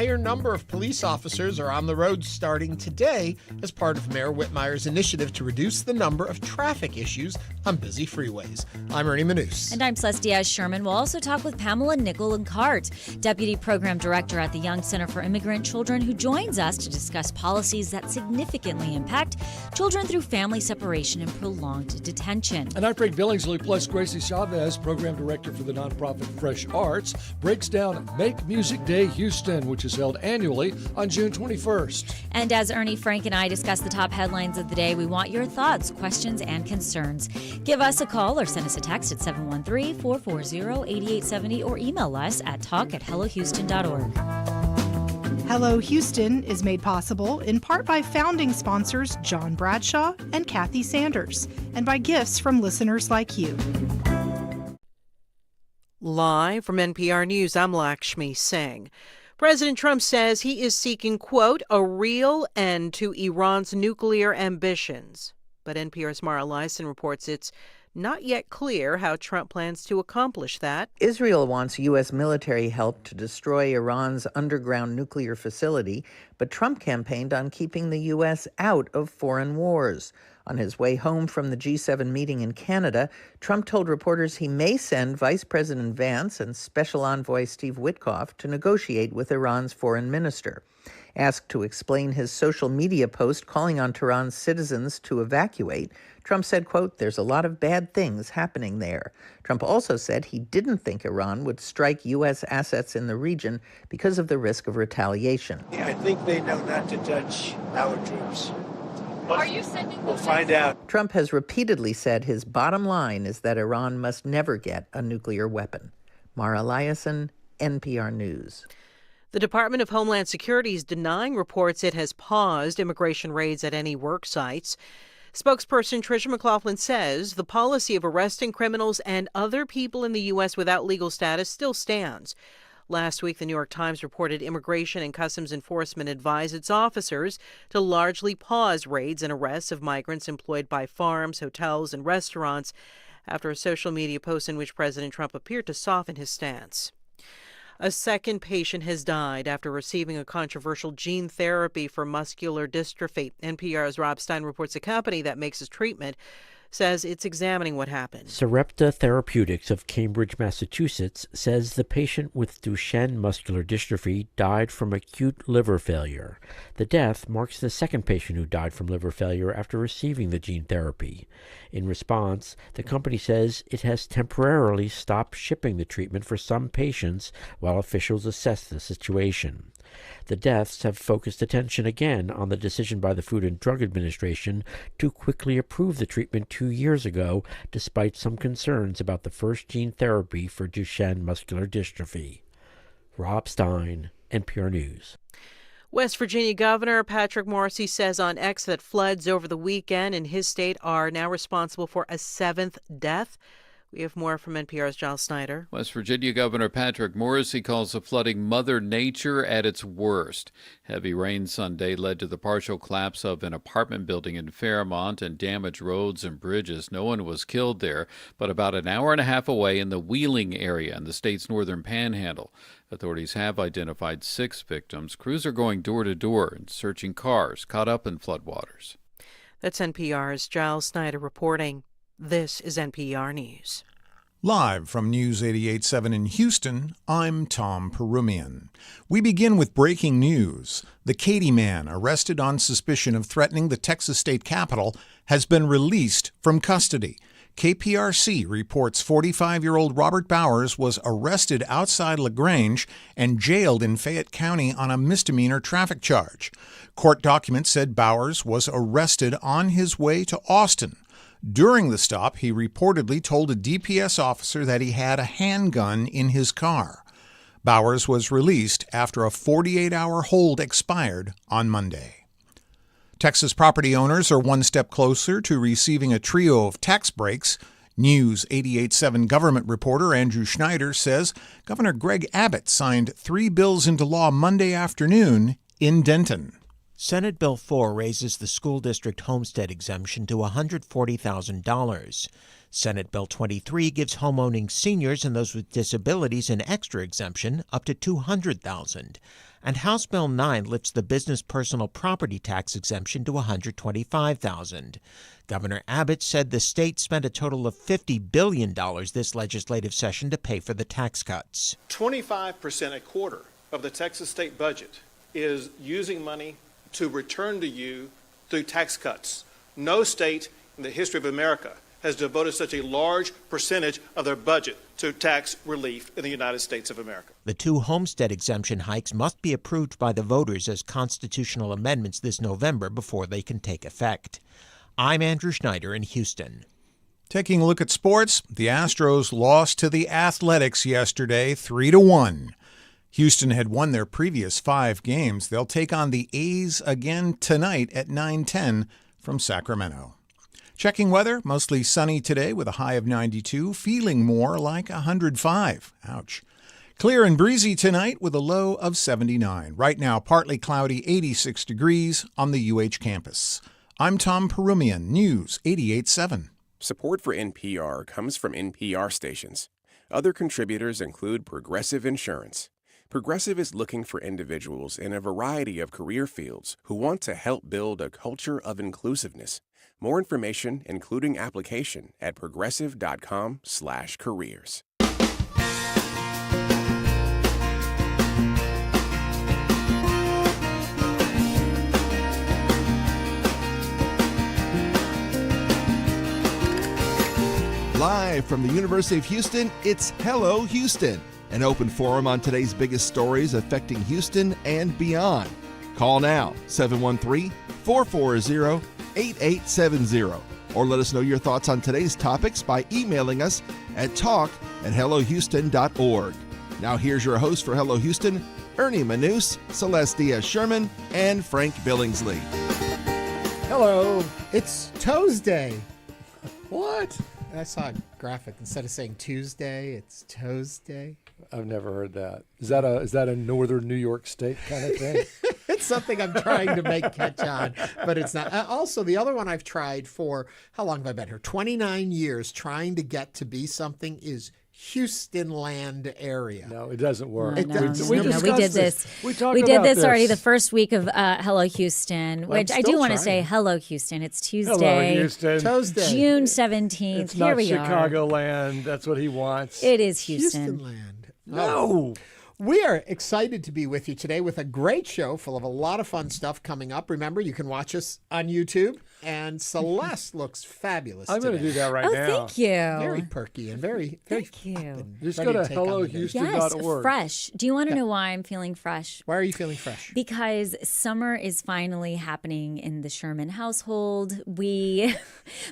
higher number of police officers are on the road starting today as part of Mayor Whitmire's initiative to reduce the number of traffic issues on busy freeways. I'm Ernie Manous. And I'm Celeste Diaz-Sherman. We'll also talk with Pamela Nickell Lancarte, Deputy Program Director at the Young Center for Immigrant Children, who joins us to discuss policies that significantly impact children through family separation and prolonged detention. And I'm Frank Billingsley, plus Gracie Chávez, Program Director for the nonprofit Fresh Arts, breaks down Make Music Day Houston, which is held annually on June 21st. And as Ernie, Frank, and I discuss the top headlines of the day, we want your thoughts, questions, and concerns. Give us a call or send us a text at 713-440-8870 or email us at talk@hellohouston.org. Hello Houston is made possible in part by founding sponsors John Bradshaw and Kathy Sanders, and by gifts from listeners like you. Live from NPR News, I'm Lakshmi Singh. President Trump says he is seeking, quote, a real end to Iran's nuclear ambitions. But NPR's Mara Lise reports it's not yet clear how Trump plans to accomplish that. Israel wants U.S. military help to destroy Iran's underground nuclear facility, but Trump campaigned on keeping the U.S. out of foreign wars. On his way home from the G7 meeting in Canada, Trump told reporters he may send Vice President Vance and Special Envoy Steve Witkoff to negotiate with Iran's foreign minister. Asked to explain his social media post calling on Tehran's citizens to evacuate, Trump said, quote, there's a lot of bad things happening there. Trump also said he didn't think Iran would strike U.S. assets in the region because of the risk of retaliation. I think they know not to touch our troops. Are you sending We'll find out. Trump has repeatedly said his bottom line is that Iran must never get a nuclear weapon. Mara Liasson, NPR News. The Department of Homeland Security is denying reports it has paused immigration raids at any work sites. Spokesperson Tricia McLaughlin says the policy of arresting criminals and other people in the U.S. without legal status still stands. Last week, the New York Times reported Immigration and Customs Enforcement advised its officers to largely pause raids and arrests of migrants employed by farms, hotels, and restaurants after a social media post in which President Trump appeared to soften his stance. A second patient has died after receiving a controversial gene therapy for muscular dystrophy. NPR's Rob Stein reports a company that makes his treatment says it's examining what happened. Sarepta Therapeutics of Cambridge, Massachusetts, says the patient with Duchenne muscular dystrophy died from acute liver failure. The death marks the second patient who died from liver failure after receiving the gene therapy. In response, the company says it has temporarily stopped shipping the treatment for some patients while officials assess the situation. The deaths have focused attention again on the decision by the Food and Drug Administration to quickly approve the treatment 2 years ago, despite some concerns about the first gene therapy for Duchenne muscular dystrophy. Rob Stein, NPR News. West Virginia Governor Patrick Morrisey says on X that floods over the weekend in his state are now responsible for a 7th death. We have more from NPR's Giles Snyder. West Virginia Governor Patrick Morrisey calls the flooding Mother Nature at its worst. Heavy rain Sunday led to the partial collapse of an apartment building in Fairmont and damaged roads and bridges. No one was killed there, but about an hour and a half away in the Wheeling area in the state's northern panhandle. Authorities have identified 6 victims. Crews are going door to door and searching cars caught up in floodwaters. That's NPR's Giles Snyder reporting. This is NPR News. Live from News 88.7 in Houston, I'm Tom Perumian. We begin with breaking news. The Katy man, arrested on suspicion of threatening the Texas state capitol, has been released from custody. KPRC reports 45-year-old Robert Bowers was arrested outside LaGrange and jailed in Fayette County on a misdemeanor traffic charge. Court documents said Bowers was arrested on his way to Austin. During the stop, he reportedly told a DPS officer that he had a handgun in his car. Bowers was released after a 48-hour hold expired on Monday. Texas property owners are one step closer to receiving a trio of tax breaks. News 88.7 government reporter Andrew Schneider says Governor Greg Abbott signed 3 bills into law Monday afternoon in Denton. Senate Bill 4 raises the school district homestead exemption to $140,000. Senate Bill 23 gives homeowning seniors and those with disabilities an extra exemption up to $200,000. And House Bill 9 lifts the business personal property tax exemption to $125,000. Governor Abbott said the state spent a total of $50 billion this legislative session to pay for the tax cuts. 25%, a quarter of the Texas state budget, is using money to return to you through tax cuts. No state in the history of America has devoted such a large percentage of their budget to tax relief in the United States of America. The two homestead exemption hikes must be approved by the voters as constitutional amendments this November before they can take effect. I'm Andrew Schneider in Houston. Taking a look at sports, the Astros lost to the Athletics yesterday 3-1. Houston had won their previous 5 games. They'll take on the A's again tonight at 9:10 from Sacramento. Checking weather, mostly sunny today with a high of 92, feeling more like 105. Ouch. Clear and breezy tonight with a low of 79. Right now, partly cloudy, 86 degrees on the UH campus. I'm Tom Perumian, News 88.7. Support for NPR comes from NPR stations. Other contributors include Progressive Insurance. Progressive is looking for individuals in a variety of career fields who want to help build a culture of inclusiveness. More information, including application, at progressive.com/careers. Live from the University of Houston, it's Hello Houston, an open forum on today's biggest stories affecting Houston and beyond. Call now, 713-440-8870, or let us know your thoughts on today's topics by emailing us at talk@hellohouston.org. Now here's your host for Hello Houston, Ernie Manous, Celeste Diaz-Sherman, and Frank Billingsley. Hello. It's Tuesday. What? I saw a graphic. Instead of saying Tuesday, it's Tuesday. I've never heard that. Is that a northern New York State kind of thing? It's something I'm trying to make catch on, but it's not. Also, the other one I've tried for, how long have I been here? 29 years trying to get to be something is Houston land area. No, it doesn't work. We did this. We did this already the first week of Hello Houston, Well, which I do want to say hello Houston. It's Tuesday, Hello, Houston. June 17th. It's Here not we are. Chicagoland. That's what he wants. It is Houston. Houston land. No. We are excited to be with you today with a great show full of a lot of fun stuff coming up. Remember, you can watch us on YouTube. And Celeste looks fabulous I'm going to do that right now. Thank you. Very perky and very Thank you. and Just ready go to take on the day. hellohouston.org. Yes, fresh. Do you want to know why I'm feeling fresh? Why are you feeling fresh? Because summer is finally happening in the Sherman household.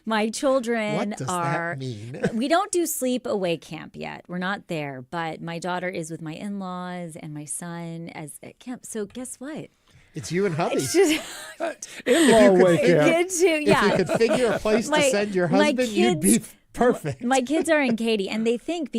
My children What does are. that mean? We don't do sleep away camp yet. We're not there, but my daughter is with my in-laws and my son at camp. So guess what? It's you and hubby. It's just In-law wake up. kids who, yeah. If you could figure a place to send your husband, you'd be perfect. My kids are in Katy, and they think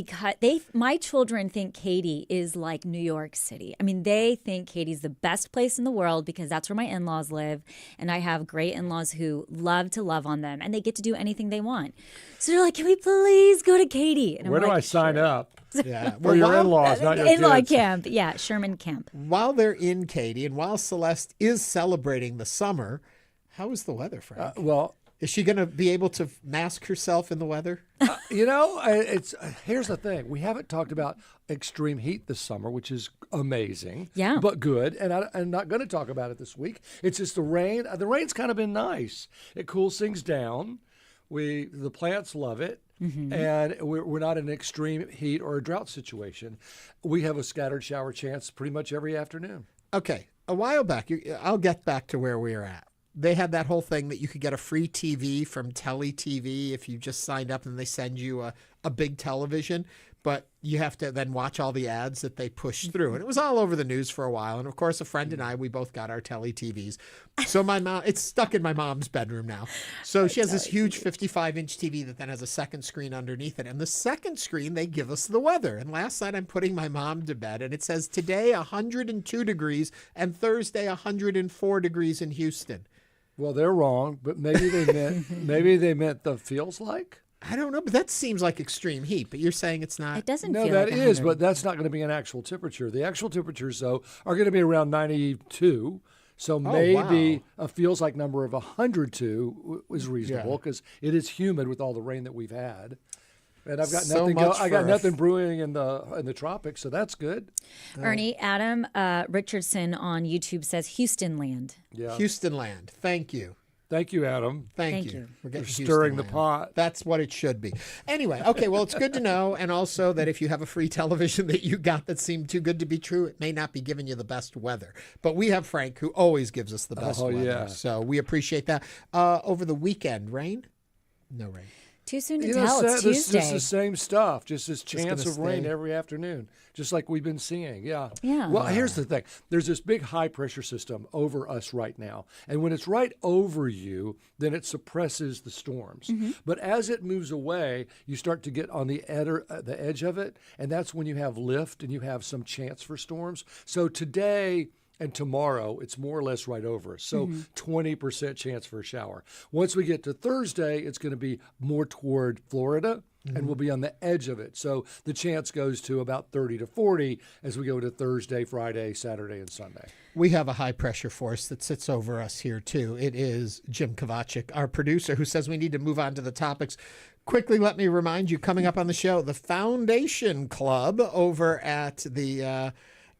my children think Katy is like New York City. I mean, they think Katy's the best place in the world because that's where my in-laws live, and I have great in-laws who love to love on them, and they get to do anything they want. So they're like, "Can we please go to Katy?" And I'm Where do like, I sign up? Yeah. For your in-laws, not your in-law kids. camp. Yeah, Sherman camp. While they're in Katy and while Celeste is celebrating the summer, how is the weather, Frank? Well, is she going to be able to mask herself in the weather? Here's the thing. We haven't talked about extreme heat this summer, which is amazing. Yeah. But good. And I'm not going to talk about it this week. It's just the rain. The rain's kind of been nice. It cools things down. The plants love it. Mm-hmm. And we're not in an extreme heat or a drought situation. We have a scattered shower chance pretty much every afternoon. Okay. A while back, I'll get back to where we were at. They had that whole thing that you could get a free TV from Tele TV if you just signed up and they send you a big television. But you have to then watch all the ads that they push through. And it was all over the news for a while. And, of course, a friend and I, we both got our Tele TVs. So my mom, it's stuck in my mom's bedroom now. So she has this huge 55-inch TV that then has a second screen underneath it. And the second screen, they give us the weather. And last night I'm putting my mom to bed. And it says today 102 degrees and Thursday 104 degrees in Houston. Well, they're wrong, but maybe they meant the feels like. I don't know, but that seems like extreme heat. But you're saying it's not. It doesn't No, feel that like is, 100. but that's not going to be an actual temperature. The actual temperatures, though, are going to be around 92. So maybe a feels like number of 102 is reasonable because it is humid with all the rain that we've had. And I've got So nothing. much I got for nothing brewing in the tropics, so that's good. Ernie, Adam Richardson on YouTube says Houston land. Yeah, Houston land. Thank you. Thank you, Adam. Thank you. We're getting stirring the Houston land. pot. That's what it should be. Anyway, okay, well, it's good to know. And also that if you have a free television that you got that seemed too good to be true, it may not be giving you the best weather. But we have Frank, who always gives us the best weather. Yeah. So we appreciate that. Over the weekend, rain? No rain. Too soon to tell. It's Tuesday. This is the same stuff. Just this chance of rain stay. every afternoon, just like we've been seeing. Yeah. Yeah. Well, here's the thing. There's this big high pressure system over us right now, and when it's right over you, then it suppresses the storms. Mm-hmm. But as it moves away, you start to get on the edge of it, and that's when you have lift and you have some chance for storms. So today and tomorrow, it's more or less right over us. So 20% chance for a shower. Once we get to Thursday, it's going to be more toward Florida, and we'll be on the edge of it. So the chance goes to about 30 to 40 as we go to Thursday, Friday, Saturday, and Sunday. We have a high pressure force that sits over us here, too. It is Jim Kovacic, our producer, who says we need to move on to the topics. Quickly, let me remind you, coming up on the show, the Foundation Club over at the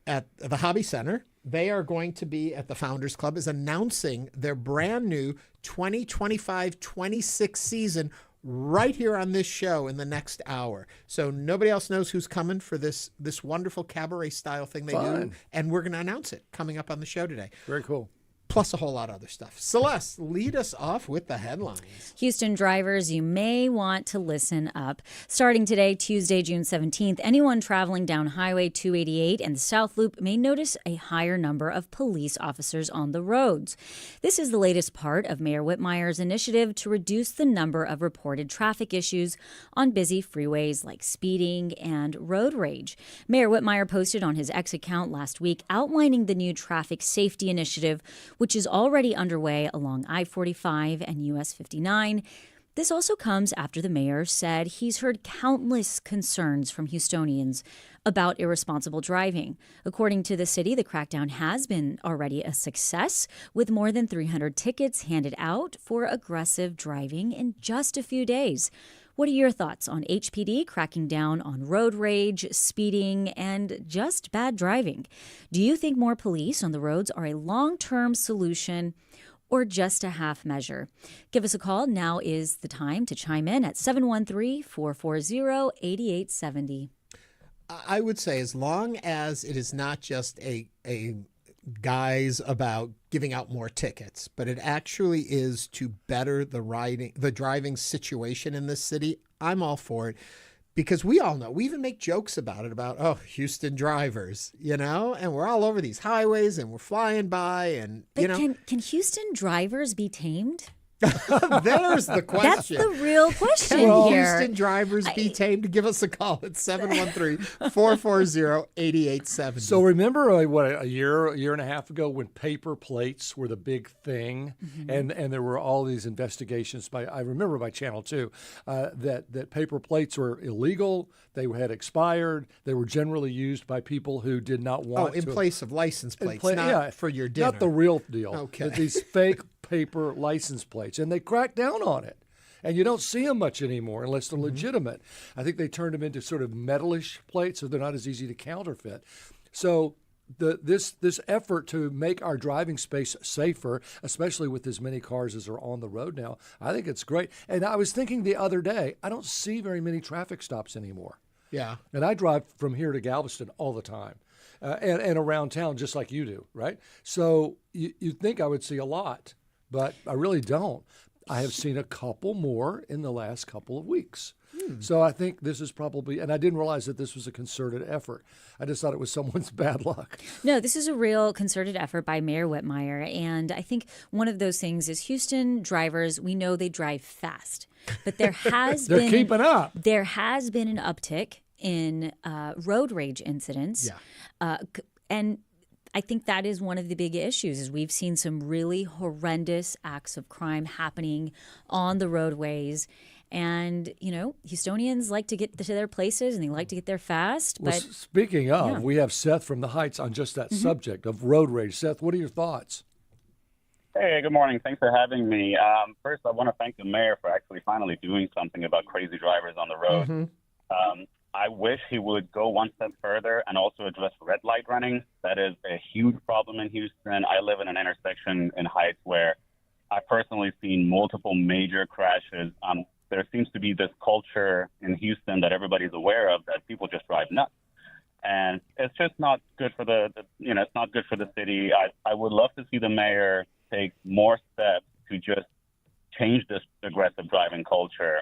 Hobby Center. They are going to be at the Founders Club is announcing their brand new 2025-26 season right here on this show in the next hour. So nobody else knows who's coming for this wonderful cabaret style thing they do. And we're going to announce it coming up on the show today. Very cool. Plus a whole lot of other stuff. Celeste, lead us off with the headlines. Houston drivers, you may want to listen up. Starting today, Tuesday, June 17th, anyone traveling down Highway 288 and the South Loop may notice a higher number of police officers on the roads. This is the latest part of Mayor Whitmire's initiative to reduce the number of reported traffic issues on busy freeways like speeding and road rage. Mayor Whitmire posted on his X account last week outlining the new traffic safety initiative, which is already underway along I-45 and US 59. This also comes after the mayor said he's heard countless concerns from Houstonians about irresponsible driving. According to the city, the crackdown has been already a success, with more than 300 tickets handed out for aggressive driving in just a few days. What are your thoughts on HPD cracking down on road rage, speeding, and just bad driving? Do you think more police on the roads are a long-term solution or just a half measure? Give us a call. Now is the time to chime in at 713-440-8870. I would say as long as it is not just a guise about giving out more tickets, but it actually is to better the driving situation in this city, I'm all for it. Because we all know, we even make jokes about it, about, Houston drivers, and we're all over these highways and we're flying by and, But can Houston drivers be tamed? There's the question. That's the real question Can here. Houston drivers be tamed? Give us a call at 713-440-8870. So remember a year and a half ago when paper plates were the big thing, and there were all these investigations I remember by Channel 2 that paper plates were illegal, they had expired, they were generally used by people who did not want in to. place of license plates, not for your dinner. Not the real deal. Okay. But these fake paper license plates, and they cracked down on it. And you don't see them much anymore unless they're legitimate. I think they turned them into sort of metalish plates, so they're not as easy to counterfeit. So this effort to make our driving space safer, especially with as many cars as are on the road now, I think it's great. And I was thinking the other day, I don't see very many traffic stops anymore. Yeah. And I drive from here to Galveston all the time. And around town just like you do, right? So you'd think I would see a lot, but I really don't. I have seen a couple more in the last couple of weeks. So I think this is probably, and I didn't realize that this was a concerted effort. I just thought it was someone's bad luck. No, this is a real concerted effort by Mayor Whitmire. And I think one of those things is Houston drivers, we know they drive fast, but there has They're keeping up. There has been an uptick in road rage incidents. Yeah. And I think that is one of the big issues is we've seen some really horrendous acts of crime happening on the roadways. And, Houstonians like to get to their places and they like to get there fast. Well, But speaking of, yeah. we have Seth from the Heights on just that subject of road rage. Seth, what are your thoughts? Hey, good morning. Thanks for having me. First, I want to thank the mayor for actually finally doing something about crazy drivers on the road. I wish he would go one step further and also address red light running. That is a huge problem in Houston. I live in an intersection in Heights where I've personally seen multiple major crashes. There seems to be this culture in Houston that everybody's aware of that people just drive nuts. And it's just not good for it's not good for the city. I would love to see the mayor take more steps to just change this aggressive driving culture.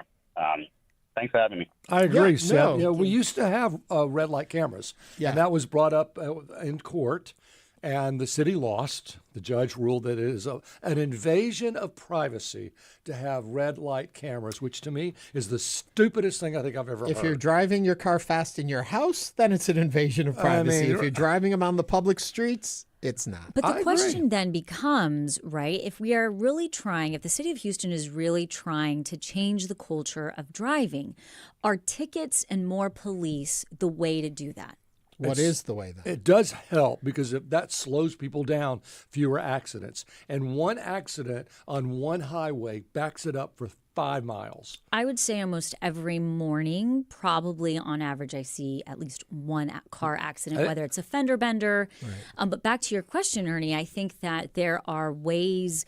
Thanks for having me. I agree, Yeah, Seth. no. We used to have red light cameras, Yeah. and that was brought up in court, and the city lost. The judge ruled that it is an invasion of privacy to have red light cameras, which to me is the stupidest thing I think I've ever heard. If you're driving your car fast in your house, then it's an invasion of privacy. If you're driving them on the public streets, it's not. But I the agree. question then becomes, right, if we are really trying, if the city of Houston is really trying to change the culture of driving, are tickets and more police the way to do that? What is the way, though? It does help because that slows people down, fewer accidents. And one accident on one highway backs it up for 5 miles. I would say almost every morning, probably on average, I see at least one car accident, whether it's a fender bender. Right. But back to your question, Ernie, I think that there are ways,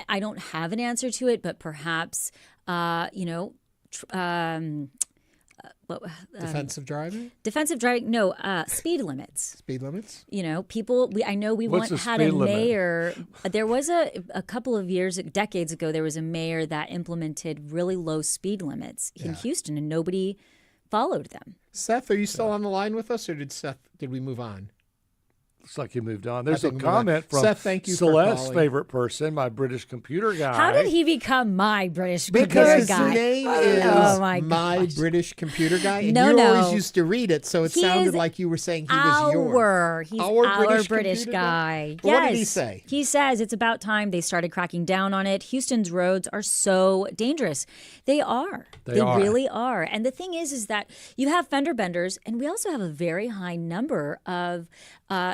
I don't have an answer to it, but perhaps, Defensive driving? Defensive driving, no, speed limits. Speed limits? People, I know we What's once the had a speed limit? mayor, there was a couple of decades ago, there was a mayor that implemented really low speed limits in Houston and nobody followed them. Seth, are you still on the line with us or did we move on? Looks like you moved on. There's I a think we moved on. comment from Seth, thank you for Celeste's calling. favorite person, my British computer guy. How did he become my British computer Because guy? his name is Oh my my British computer guy, and No, you no. always used to read it, so it He sounded is like you were saying he was yours. He's our British computer guy. Well, Yes. what did he say? He says it's about time they started cracking down on it. Houston's roads are so dangerous. They are. They are. really are. And the thing is that you have fender benders, and we also have a very high number of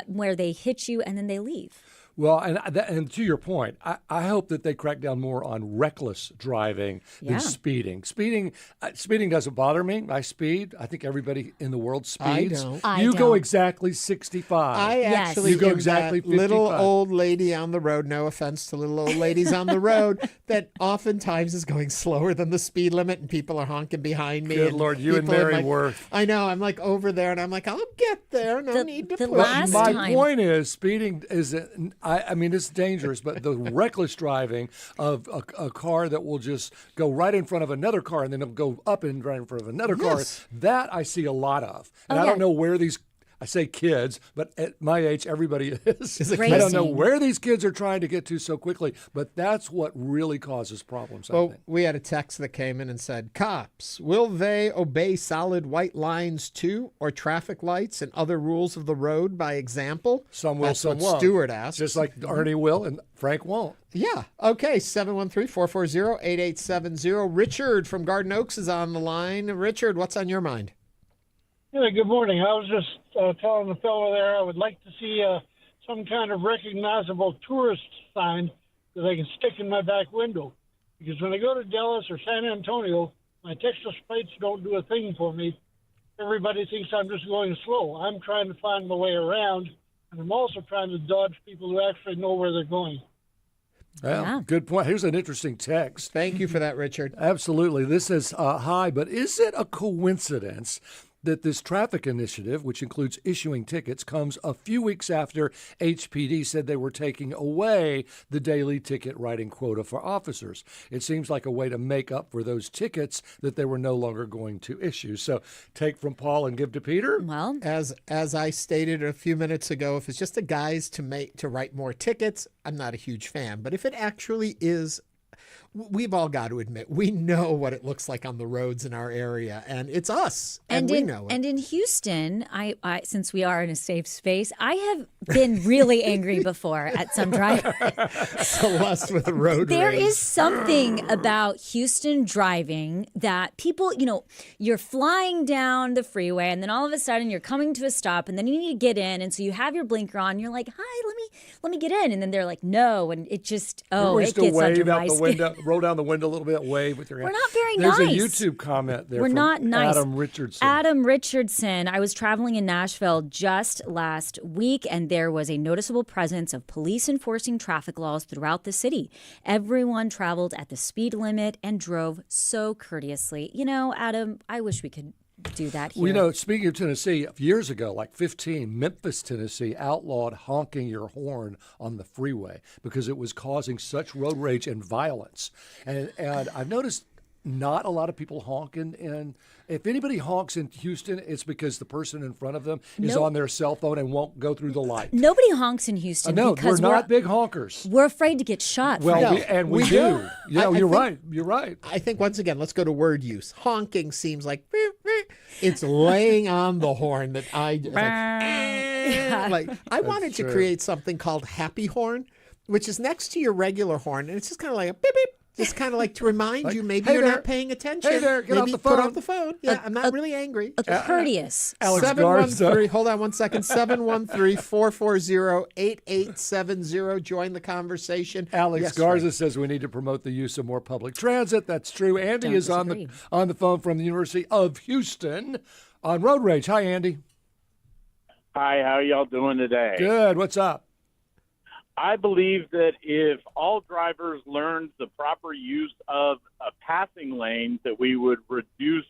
where they hit you and then they leave. Well, and to your point, I hope that they crack down more on reckless driving than speeding. Speeding doesn't bother me. I speed. I think everybody in the world speeds. I Go exactly 65. I actually you go am exactly that little 55. old lady on the road, no offense to little old ladies on the road, that oftentimes is going slower than the speed limit and people are honking behind me. Good and Lord, you and people in Mary my- Worth. I know. I'm like over there and I'm like, I'll get there. No need to push. My point is, speeding is, I mean, it's dangerous, but the reckless driving of a car that will just go right in front of another car and then it'll go up and right in front of another car, that I see a lot of. And I don't know where these, I say kids, but at my age, everybody is. I don't know where these kids are trying to get to so quickly, but that's what really causes problems, I Well, think. we had a text that came in and said, cops, will they obey solid white lines too, or traffic lights and other rules of the road by example? Some will, That's some what won't. Stuart asked. Just like Ernie will and Frank won't. Yeah. Okay. 713-440-8870. Richard from Garden Oaks is on the line. Richard, what's on your mind? Yeah, good morning. I was just telling the fellow there I would like to see some kind of recognizable tourist sign that I can stick in my back window. Because when I go to Dallas or San Antonio, my Texas plates don't do a thing for me. Everybody thinks I'm just going slow. I'm trying to find my way around, and I'm also trying to dodge people who actually know where they're going. Well, good point. Here's an interesting text. Thank you for that, Richard. Absolutely. This is hi, but is it a coincidence that this traffic initiative, which includes issuing tickets, comes a few weeks after HPD said they were taking away the daily ticket writing quota for officers? It seems like a way to make up for those tickets that they were no longer going to issue. So take from Paul and give to Peter. Well, as I stated a few minutes ago, if it's just a guise to write more tickets, I'm not a huge fan. But if it actually is we've all got to admit, we know what it looks like on the roads in our area, and it's us, and we know it. And in Houston, I since we are in a safe space, I have been really angry before at some drivers. Celeste with a road There rage. is something about Houston driving that people, you're flying down the freeway, and then all of a sudden you're coming to a stop, and then you need to get in, and so you have your blinker on. You're like, "Hi, let me get in," and then they're like, "No," and it just it gets under my skin. Roll down the window a little bit, wave with your hand. We're not very There's nice. There's a YouTube comment there. We're from not nice. Adam Richardson. Adam Richardson. I was traveling in Nashville just last week, and there was a noticeable presence of police enforcing traffic laws throughout the city. Everyone traveled at the speed limit and drove so courteously. Adam, I wish we could do that here. Well, speaking of Tennessee, years ago, like 15, Memphis, Tennessee outlawed honking your horn on the freeway because it was causing such road rage and violence. And I've noticed not a lot of people honking. And if anybody honks in Houston, it's because the person in front of them is on their cell phone and won't go through the light. Nobody honks in Houston because we're not big honkers. We're afraid to get shot. Well, we do. You're right. You're right. I think, once again, let's go to word use. Honking seems like it's laying on the horn that I wanted to create something called Happy Horn, which is next to your regular horn, and it's just kind of like a beep beep. Just kind of like to remind you, maybe you're not paying attention. Hey there, get maybe off the phone. Put off the phone. Yeah, I'm not really angry. Courteous. Alex Garza. Hold on one second. 713-440-8870. Join the conversation. Alex Garza says we need to promote the use of more public transit. That's true. Andy is on the phone from the University of Houston on road rage. Hi, Andy. Hi, how are y'all doing today? Good. What's up? I believe that if all drivers learned the proper use of a passing lane, that we would reduce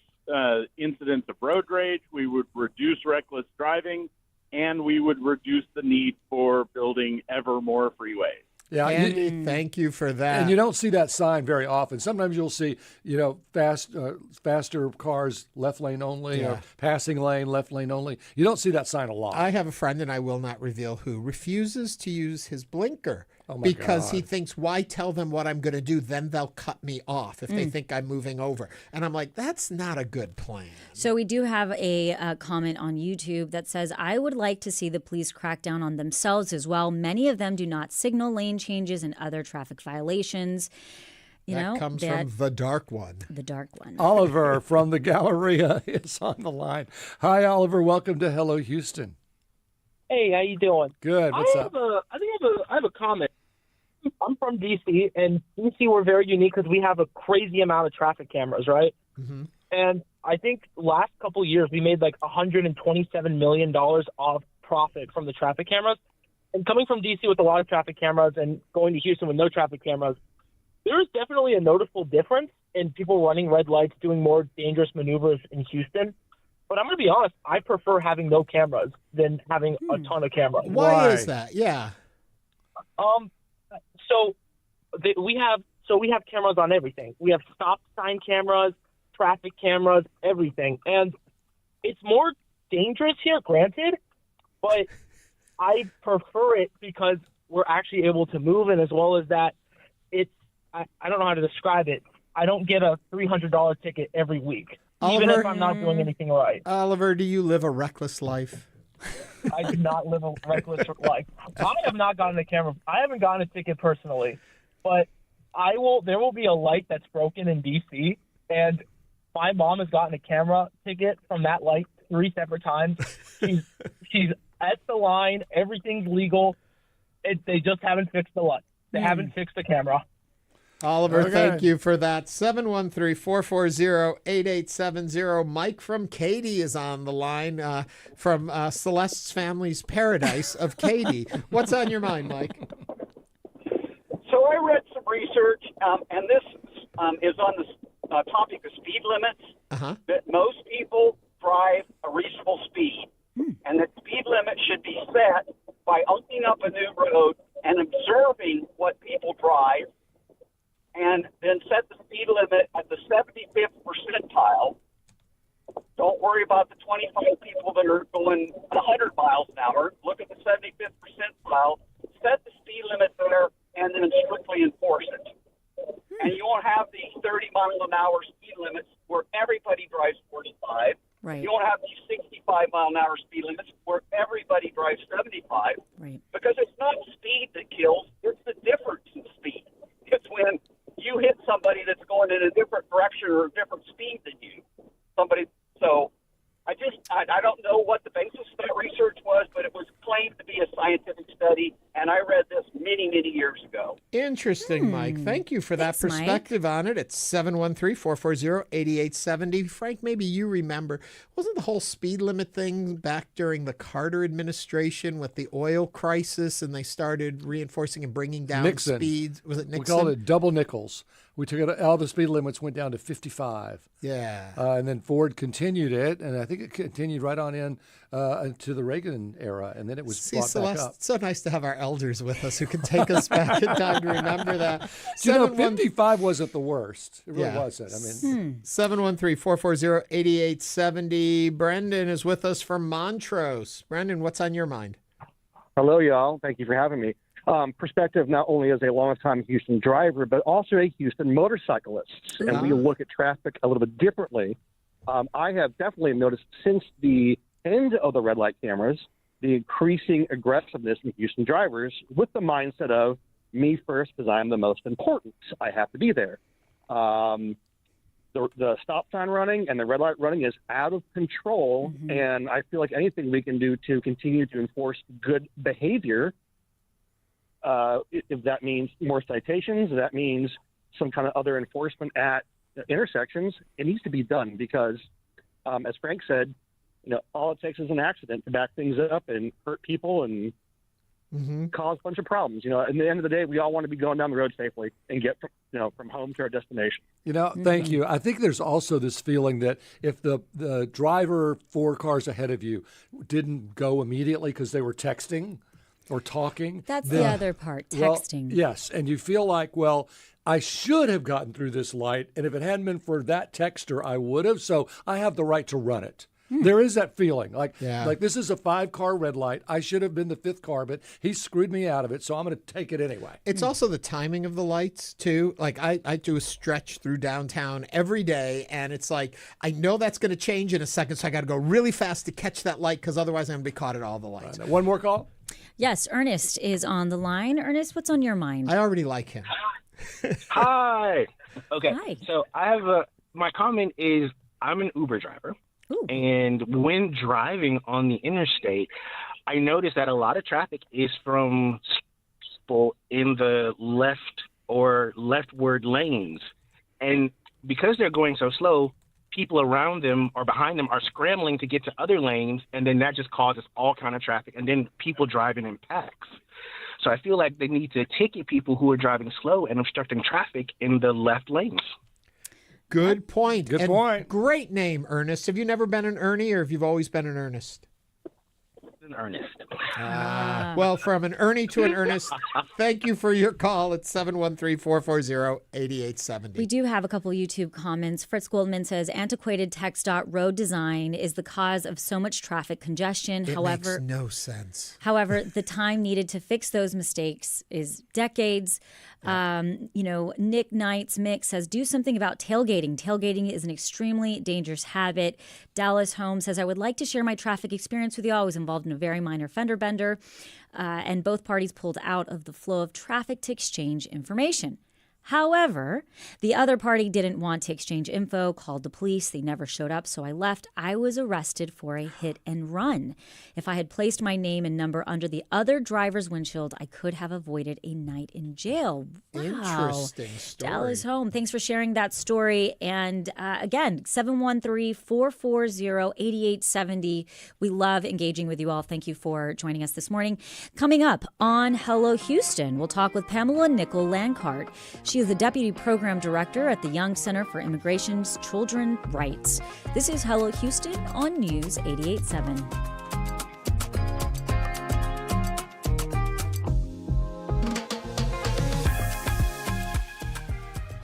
incidents of road rage, we would reduce reckless driving, and we would reduce the need for building ever more freeways. Yeah, Andy, thank you for that. And you don't see that sign very often. Sometimes you'll see, faster cars, left lane only, or passing lane, left lane only. You don't see that sign a lot. I have a friend, and I will not reveal who, refuses to use his blinker because he thinks, why tell them what I'm going to do? Then they'll cut me off if they think I'm moving over. And I'm like, that's not a good plan. So we do have a comment on YouTube that says, I would like to see the police crack down on themselves as well. Many of them do not signal lane changes and other traffic violations. That comes from the dark one. The dark one. Oliver from the Galleria is on the line. Hi, Oliver. Welcome to Hello Houston. Hey, how you doing? Good. What's up? I have a comment. I'm from D.C., and D.C. we're very unique because we have a crazy amount of traffic cameras, right? Mm-hmm. And I think last couple of years we made like $127 million off profit from the traffic cameras. And coming from D.C. with a lot of traffic cameras and going to Houston with no traffic cameras, there is definitely a noticeable difference in people running red lights, doing more dangerous maneuvers in Houston. But I'm going to be honest, I prefer having no cameras than having a ton of cameras. Why is that? Yeah. We have cameras on everything. We have stop sign cameras, traffic cameras, everything. And it's more dangerous here, granted, but I prefer it because we're actually able to move, and as well as that, I don't know how to describe it. I don't get a $300 ticket every week, even if I'm not doing anything right. Oliver, do you live a reckless life? I do not live a reckless life. I have not gotten a camera. I haven't gotten a ticket personally, but there will be a light that's broken in D.C., and my mom has gotten a camera ticket from that light 3 separate times. She's at the line. Everything's legal. They just haven't fixed the light. They haven't fixed the camera. Oliver, thank you for that. 713-440-8870. Mike from Katy is on the line from Celeste's Family's Paradise of Katy. What's on your mind, Mike? So I read some research, and this is on the topic of speed limits, that most people drive a reasonable speed, and that speed limit should be set by opening up a new road and observing what people drive, and then set the speed limit at the 75th percentile. Don't worry about the 25 people that are going 100 miles an hour. Look at the 75th percentile, set the speed limit there, and then strictly enforce it. mile-an-hour speed limits where everybody drives 45. Right. You don't have these 65-mile-an-hour speed limits where everybody drives 75. Right. Because it's not speed that kills, it's the difference in speed. It's when you hit somebody that's going in a different direction or a different speed than you. So I don't know what the basis of that research was, but it was claimed to be a scientific study, and I read this many, many years ago. Interesting, Mike. Thank you for that perspective on it. It's 713-440-8870. Frank, maybe you remember, wasn't the whole speed limit thing back during the Carter administration with the oil crisis, and they started reinforcing and bringing down speeds? Was it Nixon? We called it double nickels. We took it, all the speed limits went down to 55. Yeah. And then Ford continued it, and I think it continued right on in to the Reagan era, and then it was brought back up. It's so nice to have our elders with us who can take us back in time to remember that. 55 wasn't the worst. It really wasn't. I mean, 713-440-8870. Brendan is with us from Montrose. Brendan, what's on your mind? Hello, y'all. Thank you for having me. Perspective not only as a longtime Houston driver, but also a Houston motorcyclist. And we look at traffic a little bit differently. I have definitely noticed since the end of the red light cameras, the increasing aggressiveness in Houston drivers with the mindset of me first because I am the most important. I have to be there. The stop sign running and the red light running is out of control. And I feel like anything we can do to continue to enforce good behavior, if that means more citations, if that means some kind of other enforcement at intersections, it needs to be done because, as Frank said, all it takes is an accident to back things up and hurt people and cause a bunch of problems. At the end of the day, we all want to be going down the road safely and get from home to our destination. Thank you. I think there's also this feeling that if the driver 4 cars ahead of you didn't go immediately because they were texting or talking. That's the other part, texting. Well, yes, and you feel like, well, I should have gotten through this light, and if it hadn't been for that texter, I would have, so I have the right to run it. There is that feeling, like this is a 5-car red light. I should have been the 5th car, but he screwed me out of it, so I'm going to take it anyway. It's also the timing of the lights, too. Like, I do a stretch through downtown every day, and it's like, I know that's going to change in a second, so I got to go really fast to catch that light, because otherwise I'm going to be caught at all the lights. One more call? Yes, Ernest is on the line. Ernest, what's on your mind? I already like him. Hi. Okay. Hi. So I have my comment is I'm an Uber driver. Ooh. And when driving on the interstate, I notice that a lot of traffic is from people in the left or leftward lanes. And because they're going so slow, people around them or behind them are scrambling to get to other lanes, and then that just causes all kind of traffic, and then people driving in packs. So I feel like they need to ticket people who are driving slow and obstructing traffic in the left lanes. Good point. Good point. Great name, Ernest. Have you never been an Ernie, or have you always been an Ernest? An Ernest. Well, from an Ernie to an Ernest, thank you for your call at 713-440-8870. We do have a couple YouTube comments. Fritz Goldman says, antiquated TxDOT road design is the cause of so much traffic congestion. It makes no sense. However, the time needed to fix those mistakes is decades. Nick Knight's Mix says, do something about tailgating. Tailgating is an extremely dangerous habit. Dallas Holmes says, I would like to share my traffic experience with you. I was involved in a very minor fender bender, and both parties pulled out of the flow of traffic to exchange information. However, the other party didn't want to exchange info, called the police. They never showed up, so I left. I was arrested for a hit and run. If I had placed my name and number under the other driver's windshield, I could have avoided a night in jail. Wow. Interesting story. Dallas Home, thanks for sharing that story. And again, 713-440-8870. We love engaging with you all. Thank you for joining us this morning. Coming up on Hello Houston, we'll talk with Pamela Nickell Lancarte. She is the Deputy Program Director at the Young Center for Immigration's Children's Rights. This is Hello Houston on News 88.7.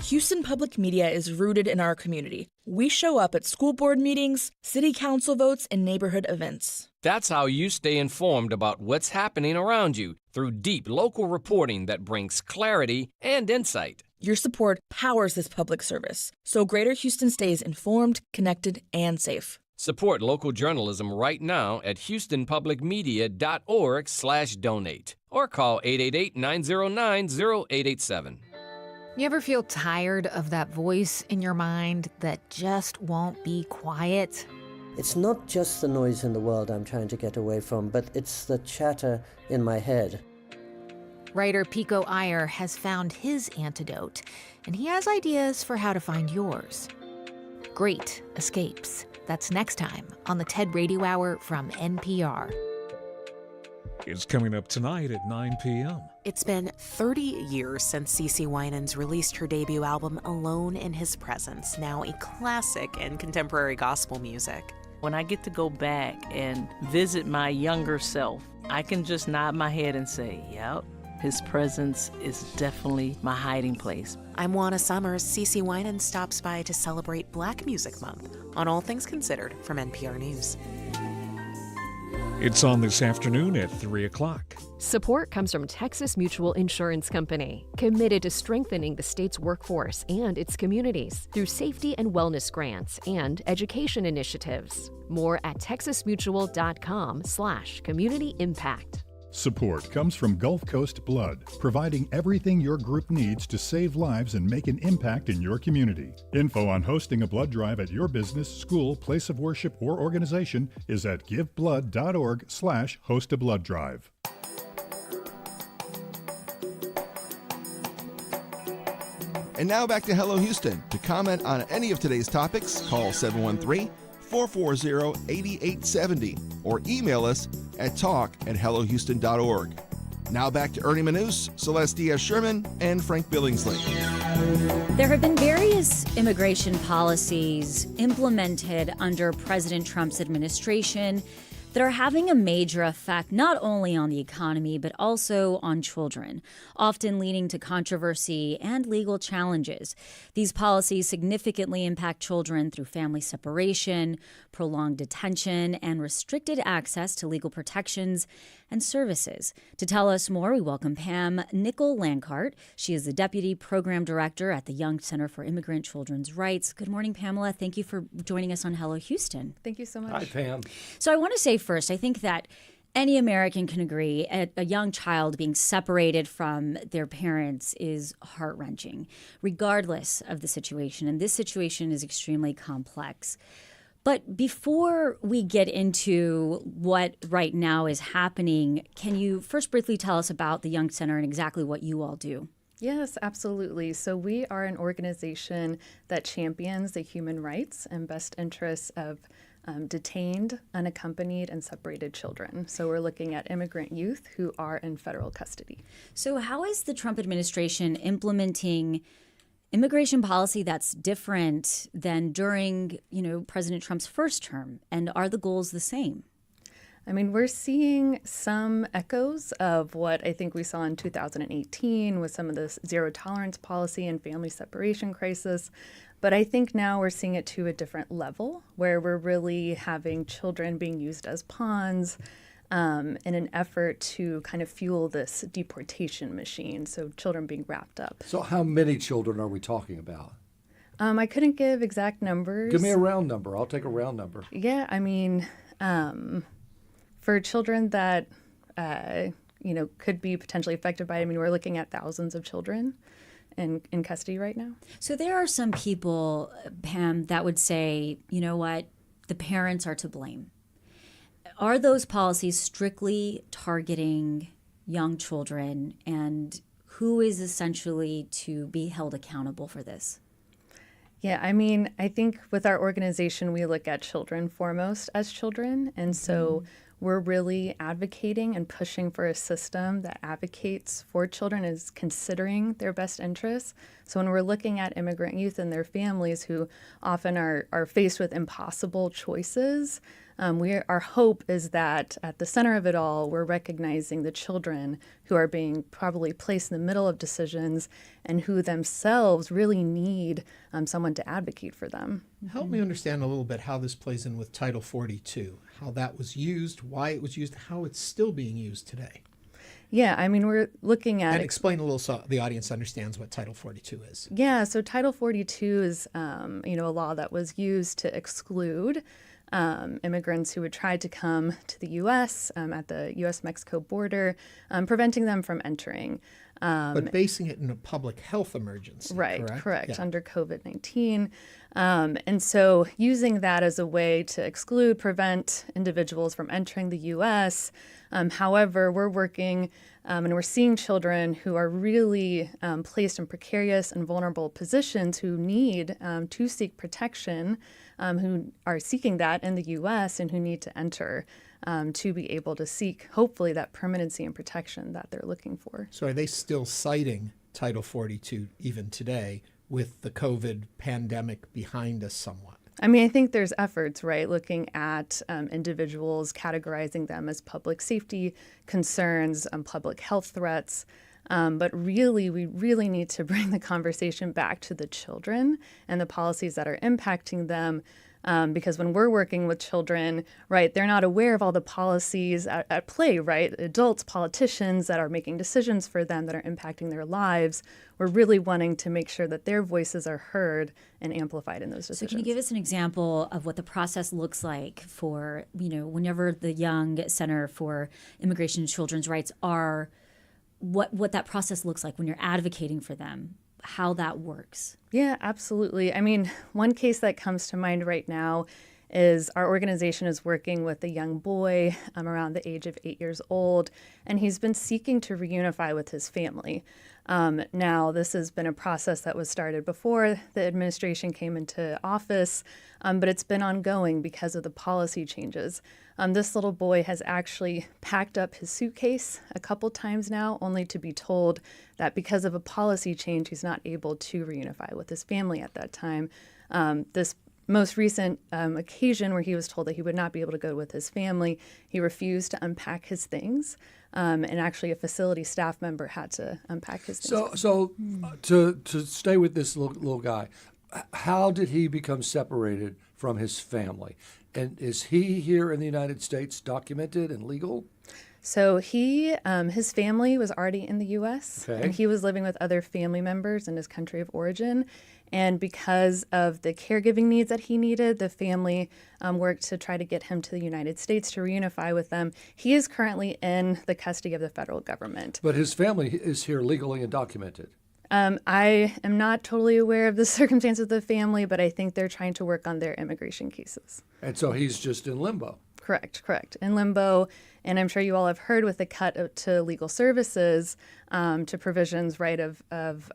Houston Public Media is rooted in our community. We show up at school board meetings, city council votes, and neighborhood events. That's how you stay informed about what's happening around you through deep local reporting that brings clarity and insight. Your support powers this public service, so Greater Houston stays informed, connected, and safe. Support local journalism right now at houstonpublicmedia.org/donate or call 888-909-0887. You ever feel tired of that voice in your mind that just won't be quiet? It's not just the noise in the world I'm trying to get away from, but it's the chatter in my head. Writer Pico Iyer has found his antidote, and he has ideas for how to find yours. Great Escapes. That's next time on the TED Radio Hour from NPR. It's coming up tonight at 9 p.m. It's been 30 years since CeCe Winans released her debut album, Alone in His Presence, now a classic in contemporary gospel music. When I get to go back and visit my younger self, I can just nod my head and say, yep, his presence is definitely my hiding place. I'm Juana Summers. CeCe Winans stops by to celebrate Black Music Month on All Things Considered from NPR News. It's on this afternoon at 3 o'clock. Support comes from Texas Mutual Insurance Company, committed to strengthening the state's workforce and its communities through safety and wellness grants and education initiatives. More at texasmutual.com/community impact. Support comes from Gulf Coast Blood, providing everything your group needs to save lives and make an impact in your community. Info on hosting a blood drive at your business, school, place of worship, or organization is at giveblood.org/hostablood-drive. And now back to Hello Houston. To comment on any of today's topics, call 713-440-8870 or email us at talk@hellohouston.org. Now back to Ernie Manous, Celeste Diaz-Sherman, and Frank Billingsley. There have been various immigration policies implemented under President Trump's administration that are having a major effect not only on the economy but also on children, often leading to controversy and legal challenges. These policies significantly impact children through family separation, prolonged detention, and restricted access to legal protections and services. To tell us more, we welcome Pam Nickell Lancarte. She is the Deputy Program Director at the Young Center for Immigrant Children's Rights. Good morning, Pamela. Thank you for joining us on Hello Houston. Thank you so much. Hi, Pam. So I want to say first, I think that any American can agree a young child being separated from their parents is heart-wrenching, regardless of the situation. And this situation is extremely complex. But before we get into what right now is happening, can you first briefly tell us about the Young Center and exactly what you all do? Yes, absolutely. So we are an organization that champions the human rights and best interests of detained, unaccompanied, and separated children. So we're looking at immigrant youth who are in federal custody. So how is the Trump administration implementing immigration policy that's different than during, President Trump's first term? And are the goals the same? I mean, we're seeing some echoes of what I think we saw in 2018 with some of the zero tolerance policy and family separation crisis. But I think now we're seeing it to a different level where we're really having children being used as pawns in an effort to kind of fuel this deportation machine. So children being wrapped up. So how many children are we talking about? I couldn't give exact numbers. Give me a round number. I'll take a round number. Yeah, I mean, for children that, could be potentially affected by it, we're looking at thousands of children in custody right now. So there are some people, Pam, that would say, you know what, the parents are to blame. Are those policies strictly targeting young children, and who is essentially to be held accountable for this? Yeah, I think with our organization, we look at children foremost as children. And so we're really advocating and pushing for a system that advocates for children, is considering their best interests. So when we're looking at immigrant youth and their families who often are faced with impossible choices, our hope is that at the center of it all, we're recognizing the children who are being probably placed in the middle of decisions and who themselves really need someone to advocate for them. Help me understand a little bit how this plays in with Title 42, how that was used, why it was used, how it's still being used today. Yeah, I mean, we're looking at... And explain a little so the audience understands what Title 42 is. Yeah, so Title 42 is, a law that was used to exclude immigrants who would try to come to the U.S. At the U.S.-Mexico border, preventing them from entering. But basing it in a public health emergency, right? Correct, yeah. Under COVID-19. And so using that as a way to exclude, prevent individuals from entering the U.S. However, we're working and we're seeing children who are really placed in precarious and vulnerable positions who need to seek protection, who are seeking that in the U.S. and who need to enter to be able to seek, hopefully, that permanency and protection that they're looking for. So are they still citing Title 42 even today with the COVID pandemic behind us somewhat? I mean, I think there's efforts, right, looking at individuals, categorizing them as public safety concerns, public health threats. But really, we really need to bring the conversation back to the children and the policies that are impacting them. Because when we're working with children, right, they're not aware of all the policies at play, right? Adults, politicians that are making decisions for them that are impacting their lives. We're really wanting to make sure that their voices are heard and amplified in those decisions. So can you give us an example of what the process looks like for, whenever the Young Center for Immigration and Children's Rights are, what that process looks like when you're advocating for them? How that works. Yeah, absolutely. I mean, one case that comes to mind right now is our organization is working with a young boy around the age of 8 years old, and he's been seeking to reunify with his family. Now, this has been a process that was started before the administration came into office, but it's been ongoing because of the policy changes. This little boy has actually packed up his suitcase a couple times now, only to be told that because of a policy change, he's not able to reunify with his family at that time. This most recent occasion where he was told that he would not be able to go with his family, he refused to unpack his things. And actually a facility staff member had to unpack his things. So to stay with this little guy, how did he become separated from his family? And is he here in the United States documented and legal? So his family was already in the U.S. Okay. And he was living with other family members in his country of origin. And because of the caregiving needs that he needed, the family worked to try to get him to the United States to reunify with them. He is currently in the custody of the federal government. But his family is here legally and documented. I am not totally aware of the circumstances of the family, but I think they're trying to work on their immigration cases. And so he's just in limbo. Correct. In limbo. And I'm sure you all have heard with the cut to legal services, to provisions, right, of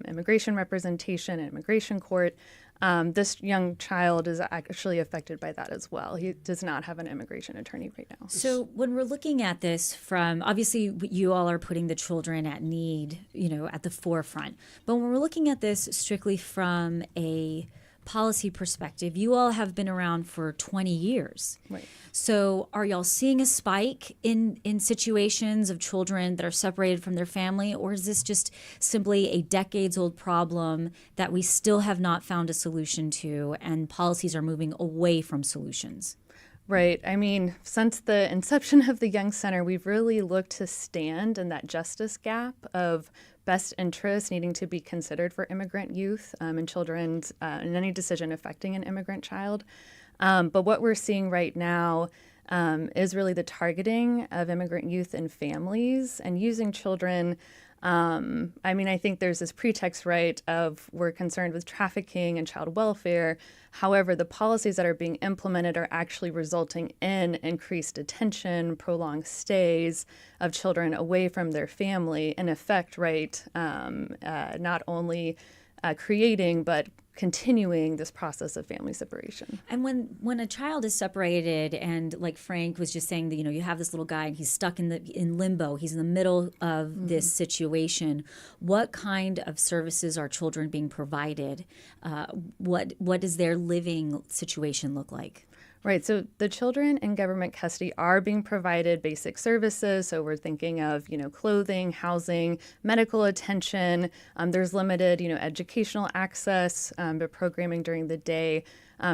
immigration representation and immigration court. This young child is actually affected by that as well. He does not have an immigration attorney right now. So when we're looking at this from, obviously you all are putting the children at need, at the forefront. But when we're looking at this strictly from a policy perspective, you all have been around for 20 years. Right. So are y'all seeing a spike in situations of children that are separated from their family, or is this just simply a decades-old problem that we still have not found a solution to, and policies are moving away from solutions? Right. I mean, since the inception of the Young Center, we've really looked to stand in that justice gap of best interests needing to be considered for immigrant youth and children in any decision affecting an immigrant child. But what we're seeing right now is really the targeting of immigrant youth and families and using children. I think there's this pretext, right, of we're concerned with trafficking and child welfare. However, the policies that are being implemented are actually resulting in increased detention, prolonged stays of children away from their family, in effect, right, not only creating but continuing this process of family separation. And when a child is separated, and like Frank was just saying that, you have this little guy and he's stuck in limbo, he's in the middle of this situation, what kind of services are children being provided? What does their living situation look like? Right. So the children in government custody are being provided basic services. So we're thinking of, clothing, housing, medical attention. There's limited, educational access to programming during the day.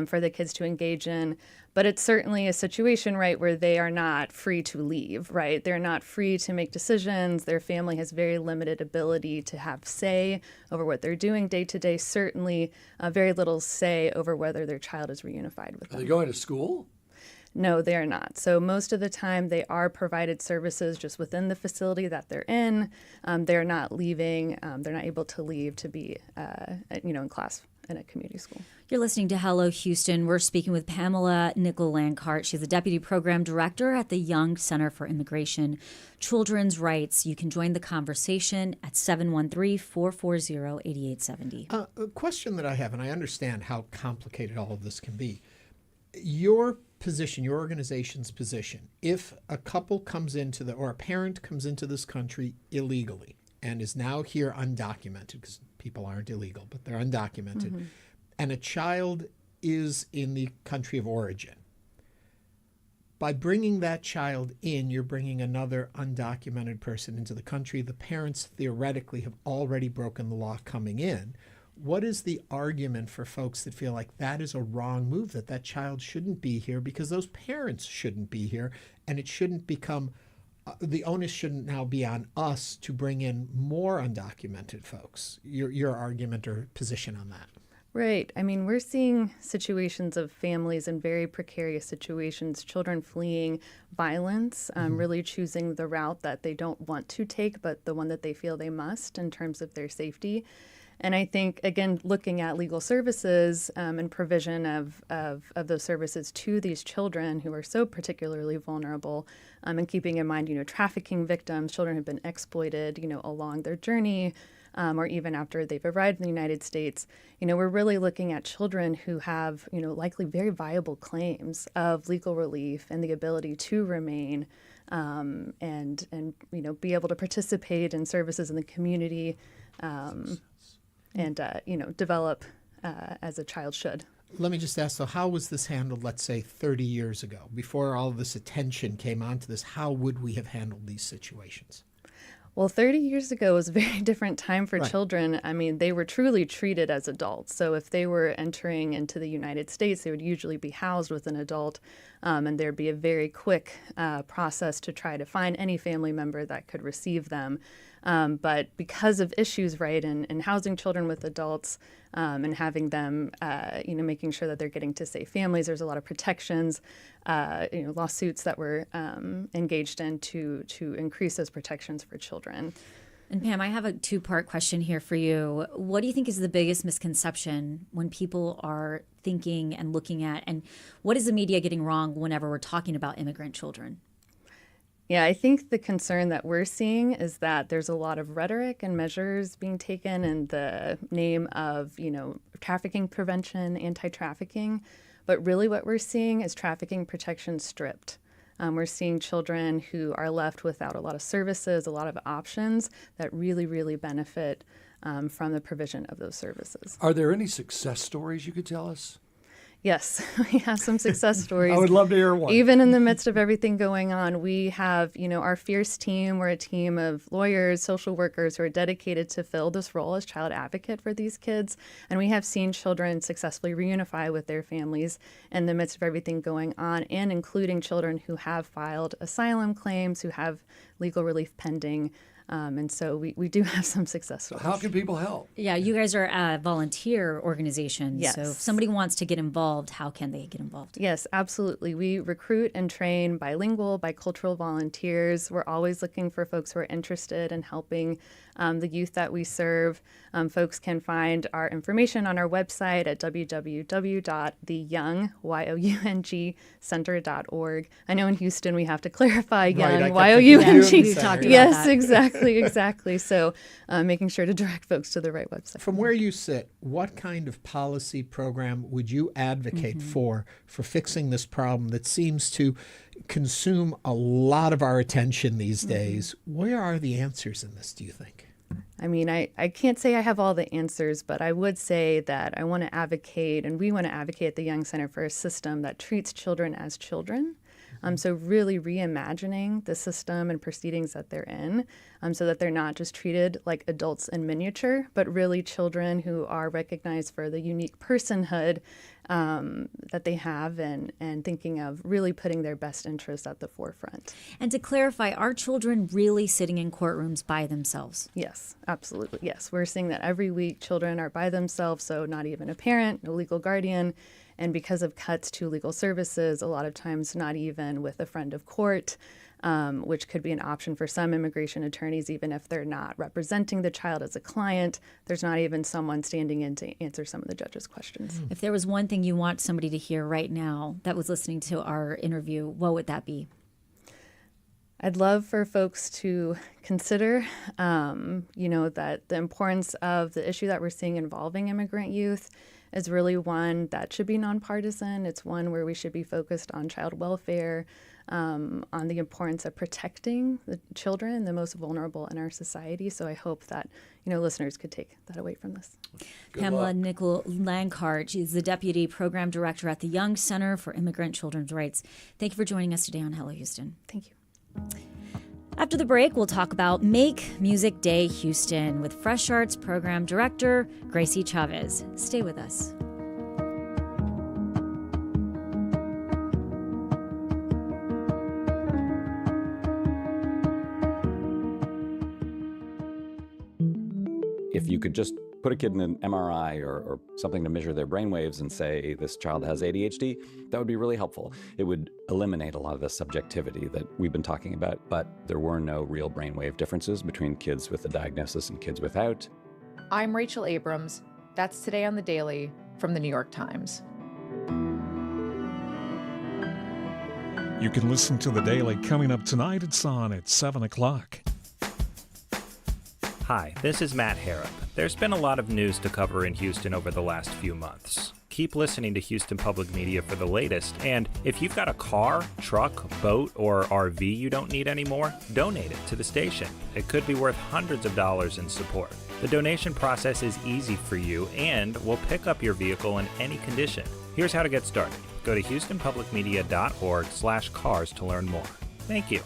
for the kids to engage in. But it's certainly a situation, right, where they are not free to leave, right? They're not free to make decisions. Their family has very limited ability to have say over what they're doing day to day, certainly very little say over whether their child is reunified with them. Are they going to school? No, they are not. So most of the time they are provided services just within the facility that they're in. They're not leaving. They're not able to leave to be, in class in a community school. You're listening to Hello Houston. We're speaking with Pamela Nickell Lancarte. She's the Deputy Program Director at the Young Center for Immigration Children's Rights. You can join the conversation at 713-440-8870. A question that I have, and I understand how complicated all of this can be. Your position, your organization's position, if a couple comes into or a parent comes into this country illegally and is now here undocumented, because people aren't illegal, but they're undocumented, and a child is in the country of origin, by bringing that child in, you're bringing another undocumented person into the country. The parents theoretically have already broken the law coming in. What is the argument for folks that feel like that is a wrong move, that child shouldn't be here because those parents shouldn't be here, and it shouldn't become, the onus shouldn't now be on us to bring in more undocumented folks? Your argument or position on that? Right. I mean, we're seeing situations of families in very precarious situations, children fleeing violence, really choosing the route that they don't want to take, but the one that they feel they must in terms of their safety. And I think, again, looking at legal services and provision of those services to these children who are so particularly vulnerable, and keeping in mind, trafficking victims, children who've been exploited, along their journey, or even after they've arrived in the United States, we're really looking at children who have, likely very viable claims of legal relief and the ability to remain and be able to participate in services in the community and develop as a child should. Let me just ask, so how was this handled, let's say, 30 years ago? Before all of this attention came onto this, how would we have handled these situations? Well, 30 years ago was a very different time for children. I mean, they were truly treated as adults. So if they were entering into the United States, they would usually be housed with an adult, and there'd be a very quick process to try to find any family member that could receive them. But because of issues, right, in housing children with adults and having them, making sure that they're getting to safe families, there's a lot of protections, lawsuits that were engaged in to increase those protections for children. And Pam, I have a two-part question here for you. What do you think is the biggest misconception when people are thinking and looking at, and what is the media getting wrong whenever we're talking about immigrant children? Yeah, I think the concern that we're seeing is that there's a lot of rhetoric and measures being taken in the name of, trafficking prevention, anti-trafficking. But really what we're seeing is trafficking protection stripped. We're seeing children who are left without a lot of services, a lot of options that really, really benefit from the provision of those services. Are there any success stories you could tell us? Yes, we have some success stories. I would love to hear one. Even in the midst of everything going on, we have, our Fierce team. We're a team of lawyers, social workers who are dedicated to fill this role as child advocate for these kids. And we have seen children successfully reunify with their families in the midst of everything going on, and including children who have filed asylum claims, who have legal relief pending. And so we do have some success stories. How can people help? Yeah, you guys are a volunteer organization. Yes. So if somebody wants to get involved, how can they get involved? Yes, absolutely. We recruit and train bilingual, bicultural volunteers. We're always looking for folks who are interested in helping the youth that we serve. Folks can find our information on our website at www.theyoung.center.org. I know in Houston we have to clarify young, Y-O-U-N-G. Yes, exactly. So making sure to direct folks to the right website. From where you sit, what kind of policy program would you advocate for fixing this problem that seems to consume a lot of our attention these days? Where are the answers in this, do you think? I mean, I can't say I have all the answers, but I would say that I want to advocate, and we want to advocate at the Young Center for a system that treats children as children, So really reimagining the system and proceedings that they're in, so that they're not just treated like adults in miniature, but really children who are recognized for the unique personhood that they have, and thinking of really putting their best interests at the forefront. And to clarify, are children really sitting in courtrooms by themselves? Yes, absolutely. Yes, we're seeing that every week children are by themselves, so not even a parent, no legal guardian. And because of cuts to legal services, a lot of times not even with a friend of court, which could be an option for some immigration attorneys, even if they're not representing the child as a client. There's not even someone standing in to answer some of the judge's questions. If there was one thing you want somebody to hear right now that was listening to our interview, what would that be? I'd love for folks to consider, that the importance of the issue that we're seeing involving immigrant youth is really one that should be nonpartisan. It's one where we should be focused on child welfare, on the importance of protecting the children, the most vulnerable in our society. So I hope that, listeners could take that away from this. Pamela Nickell Lancarte is the Deputy Program Director at the Young Center for Immigrant Children's Rights. Thank you for joining us today on Hello Houston. Thank you. After the break, we'll talk about Make Music Day Houston with Fresh Arts Program Director Gracie Chávez. Stay with us. If you could just put a kid in an MRI or something to measure their brainwaves and say this child has ADHD, that would be really helpful. It would eliminate a lot of the subjectivity that we've been talking about, but there were no real brainwave differences between kids with the diagnosis and kids without. I'm Rachel Abrams. That's Today on the Daily from the New York Times. You can listen to The Daily coming up tonight. It's on at 7 o'clock. Hi, this is Matt Harrop. There's been a lot of news to cover in Houston over the last few months. Keep listening to Houston Public Media for the latest, and if you've got a car, truck, boat, or RV you don't need anymore, donate it to the station. It could be worth hundreds of dollars in support. The donation process is easy for you, and we'll pick up your vehicle in any condition. Here's how to get started. Go to houstonpublicmedia.org/cars to learn more. Thank you.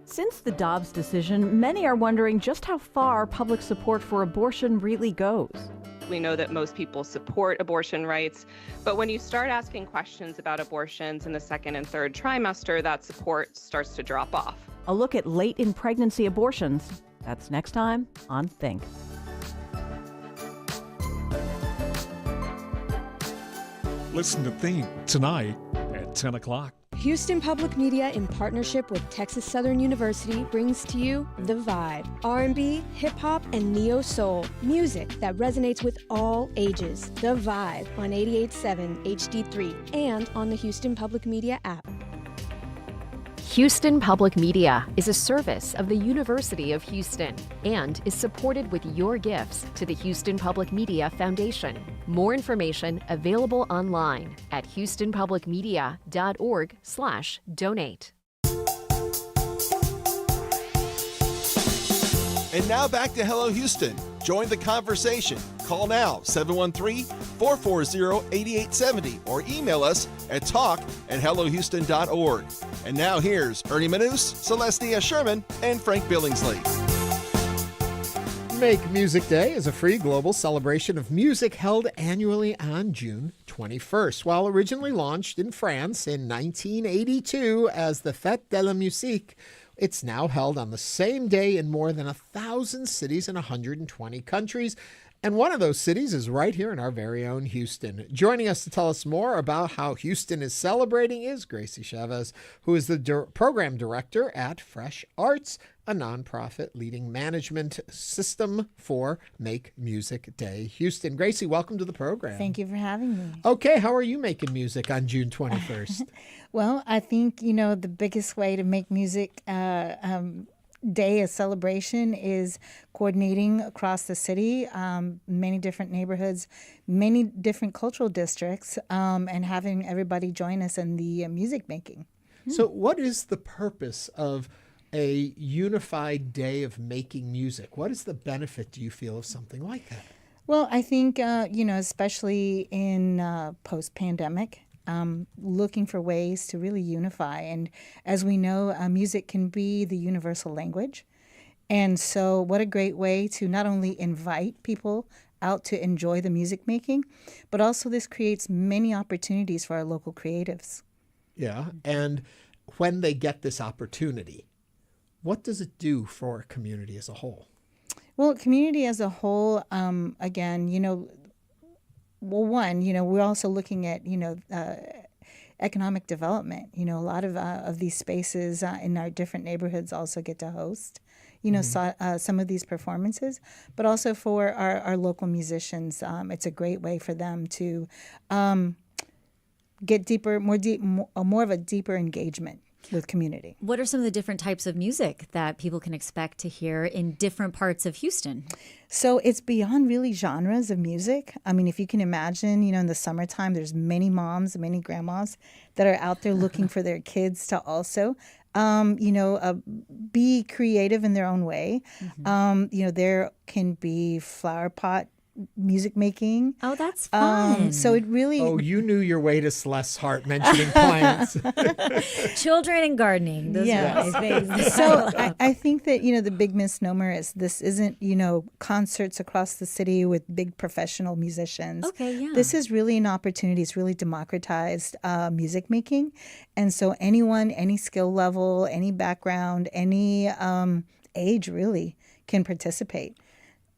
Since the Dobbs decision, many are wondering just how far public support for abortion really goes. We know that most people support abortion rights, but when you start asking questions about abortions in the second and third trimester, that support starts to drop off. A look at late-in-pregnancy abortions. That's next time on Think. Listen to Think tonight at 10 o'clock. Houston Public Media, in partnership with Texas Southern University, brings to you The Vibe, R&B, hip-hop, and neo-soul, music that resonates with all ages. The Vibe on 88.7 HD3 and on the Houston Public Media app. Houston Public Media is a service of the University of Houston and is supported with your gifts to the Houston Public Media Foundation. More information available online at houstonpublicmedia.org/donate. And now back to Hello Houston. Join the conversation. Call now, 713-440-8870, or email us at talk@hellohouston.org. And now here's Ernie Manous, Celestia Sherman, and Frank Billingsley. Make Music Day is a free global celebration of music held annually on June 21st. While originally launched in France in 1982 as the Fête de la Musique, it's now held on the same day in more than 1,000 cities in 120 countries. And one of those cities is right here in our very own Houston. Joining us to tell us more about how Houston is celebrating is Gracie Chávez, who is the program director at Fresh Arts, a nonprofit leading management system for Make Music Day Houston. Gracie, welcome to the program. Thank you for having me. Okay, how are you making music on June 21st? Well, I think, the biggest way to make music day a celebration is coordinating across the city, many different neighborhoods, many different cultural districts, and having everybody join us in the music making. So what is the purpose of a unified day of making music? What is the benefit, do you feel, of something like that? Well, I think, especially in post-pandemic, looking for ways to really unify. And as we know, music can be the universal language. And so what a great way to not only invite people out to enjoy the music making, but also this creates many opportunities for our local creatives. Yeah, and when they get this opportunity, what does it do for a community as a whole? Well, community as a whole, again, we're also looking at, economic development. A lot of these spaces in our different neighborhoods also get to host, some of these performances, but also for our local musicians, it's a great way for them to get more of a deeper engagement with community. What are some of the different types of music that people can expect to hear in different parts of Houston? So it's beyond really genres of music. I mean, if you can imagine, in the summertime, there's many moms, many grandmas that are out there looking for their kids to also, be creative in their own way. Mm-hmm. There can be flower pot music making. Oh, that's fun. So it really... Oh, you knew your way to Celeste's heart mentioning plants. Children and gardening. Those are my things. So I think that, the big misnomer is this isn't, concerts across the city with big professional musicians. Okay, yeah. This is really an opportunity. It's really democratized music making. And so anyone, any skill level, any background, any age really can participate.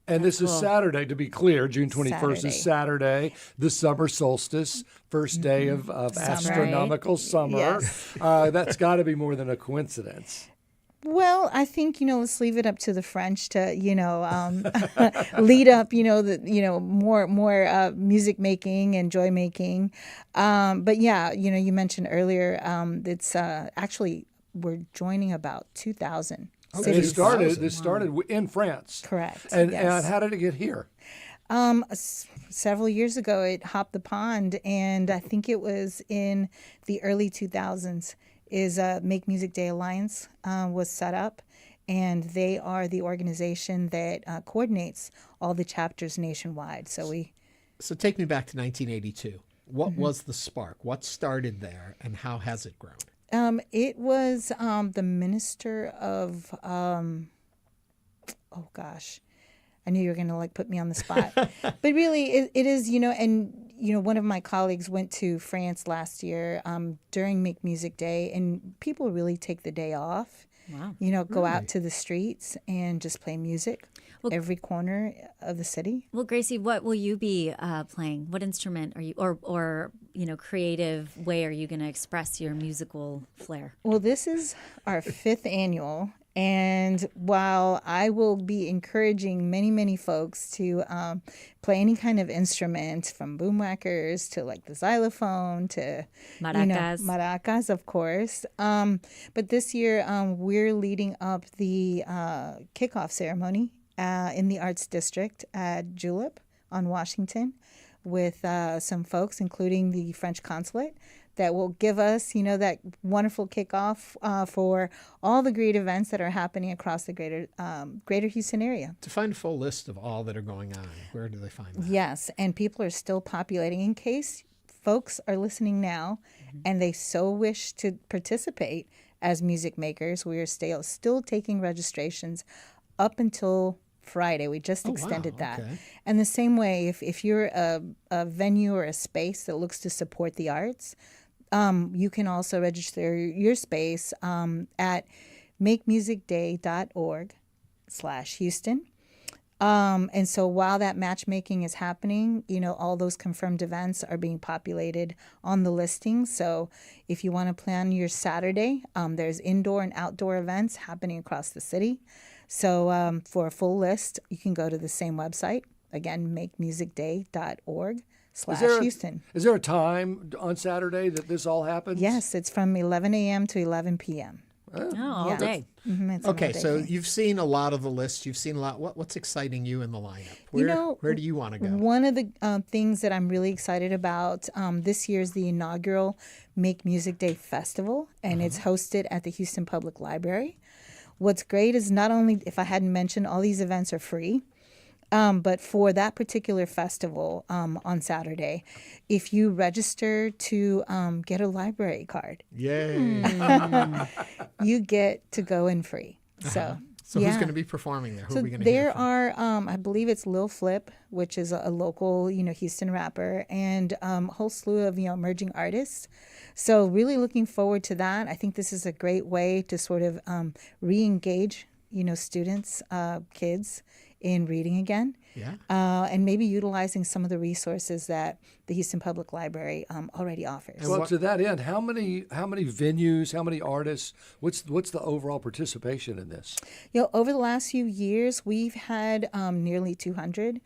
And this is Saturday, to be clear. June 21st is Saturday, the summer solstice, first day of astronomical summer. Yes. That's got to be more than a coincidence. Well, I think, let's leave it up to the French to, lead up, more music making and joy making. But yeah, you mentioned earlier, it's actually we're joining about 2,000. Okay, this started in France. Correct. And how did it get here? Several years ago, it hopped the pond, and I think it was in the early 2000s. Make Music Day Alliance was set up, and they are the organization that coordinates all the chapters nationwide. So take me back to 1982. What was the spark? What started there, and how has it grown? It was the minister of, I knew you were going to put me on the spot. But really, it is, one of my colleagues went to France last year during Make Music Day, and people really take the day off. Wow. Go out to the streets and just play music. Every corner of the city. Well, Gracie, what will you be playing? What instrument are you, or creative way are you going to express your musical flair? Well, this is our 5th annual, and while I will be encouraging many folks to play any kind of instrument, from boomwhackers to the xylophone to maracas, of course. But this year we're leading up the kickoff ceremony in the Arts District at Julep on Washington with some folks, including the French consulate, that will give us, that wonderful kickoff for all the great events that are happening across the greater Houston area. To find a full list of all that are going on, where do they find that? Yes, and people are still populating. In case folks are listening now and they so wish to participate as music makers, we are still taking registrations up until Friday. We just extended that. Okay. And the same way, if you're a venue or a space that looks to support the arts, you can also register your space at makemusicday.org/Houston. And so while that matchmaking is happening, all those confirmed events are being populated on the listing. So if you want to plan your Saturday, there's indoor and outdoor events happening across the city. So for a full list, you can go to the same website, again, makemusicday.org/Houston. Is there a time on Saturday that this all happens? Yes, it's from 11 a.m. to 11 p.m. All day. Mm-hmm, okay, so you've seen a lot of the lists. You've seen a lot. What's exciting you in the lineup? Where do you want to go? One of the things that I'm really excited about this year is the inaugural Make Music Day Festival, and it's hosted at the Houston Public Library. What's great is not only, if I hadn't mentioned, all these events are free. But for that particular festival on Saturday, if you register to get a library card, Yay. you get to go in free. So who's going to be performing there? Who are we going to there hear from? are, I believe it's Lil Flip, which is a local, Houston rapper, and a whole slew of, emerging artists. So really looking forward to that. I think this is a great way to sort of re-engage, students, kids in reading again. Yeah. And maybe utilizing some of the resources that the Houston Public Library already offers. Well, to that end, how many venues, how many artists? What's the overall participation in this? Over the last few years, we've had nearly 200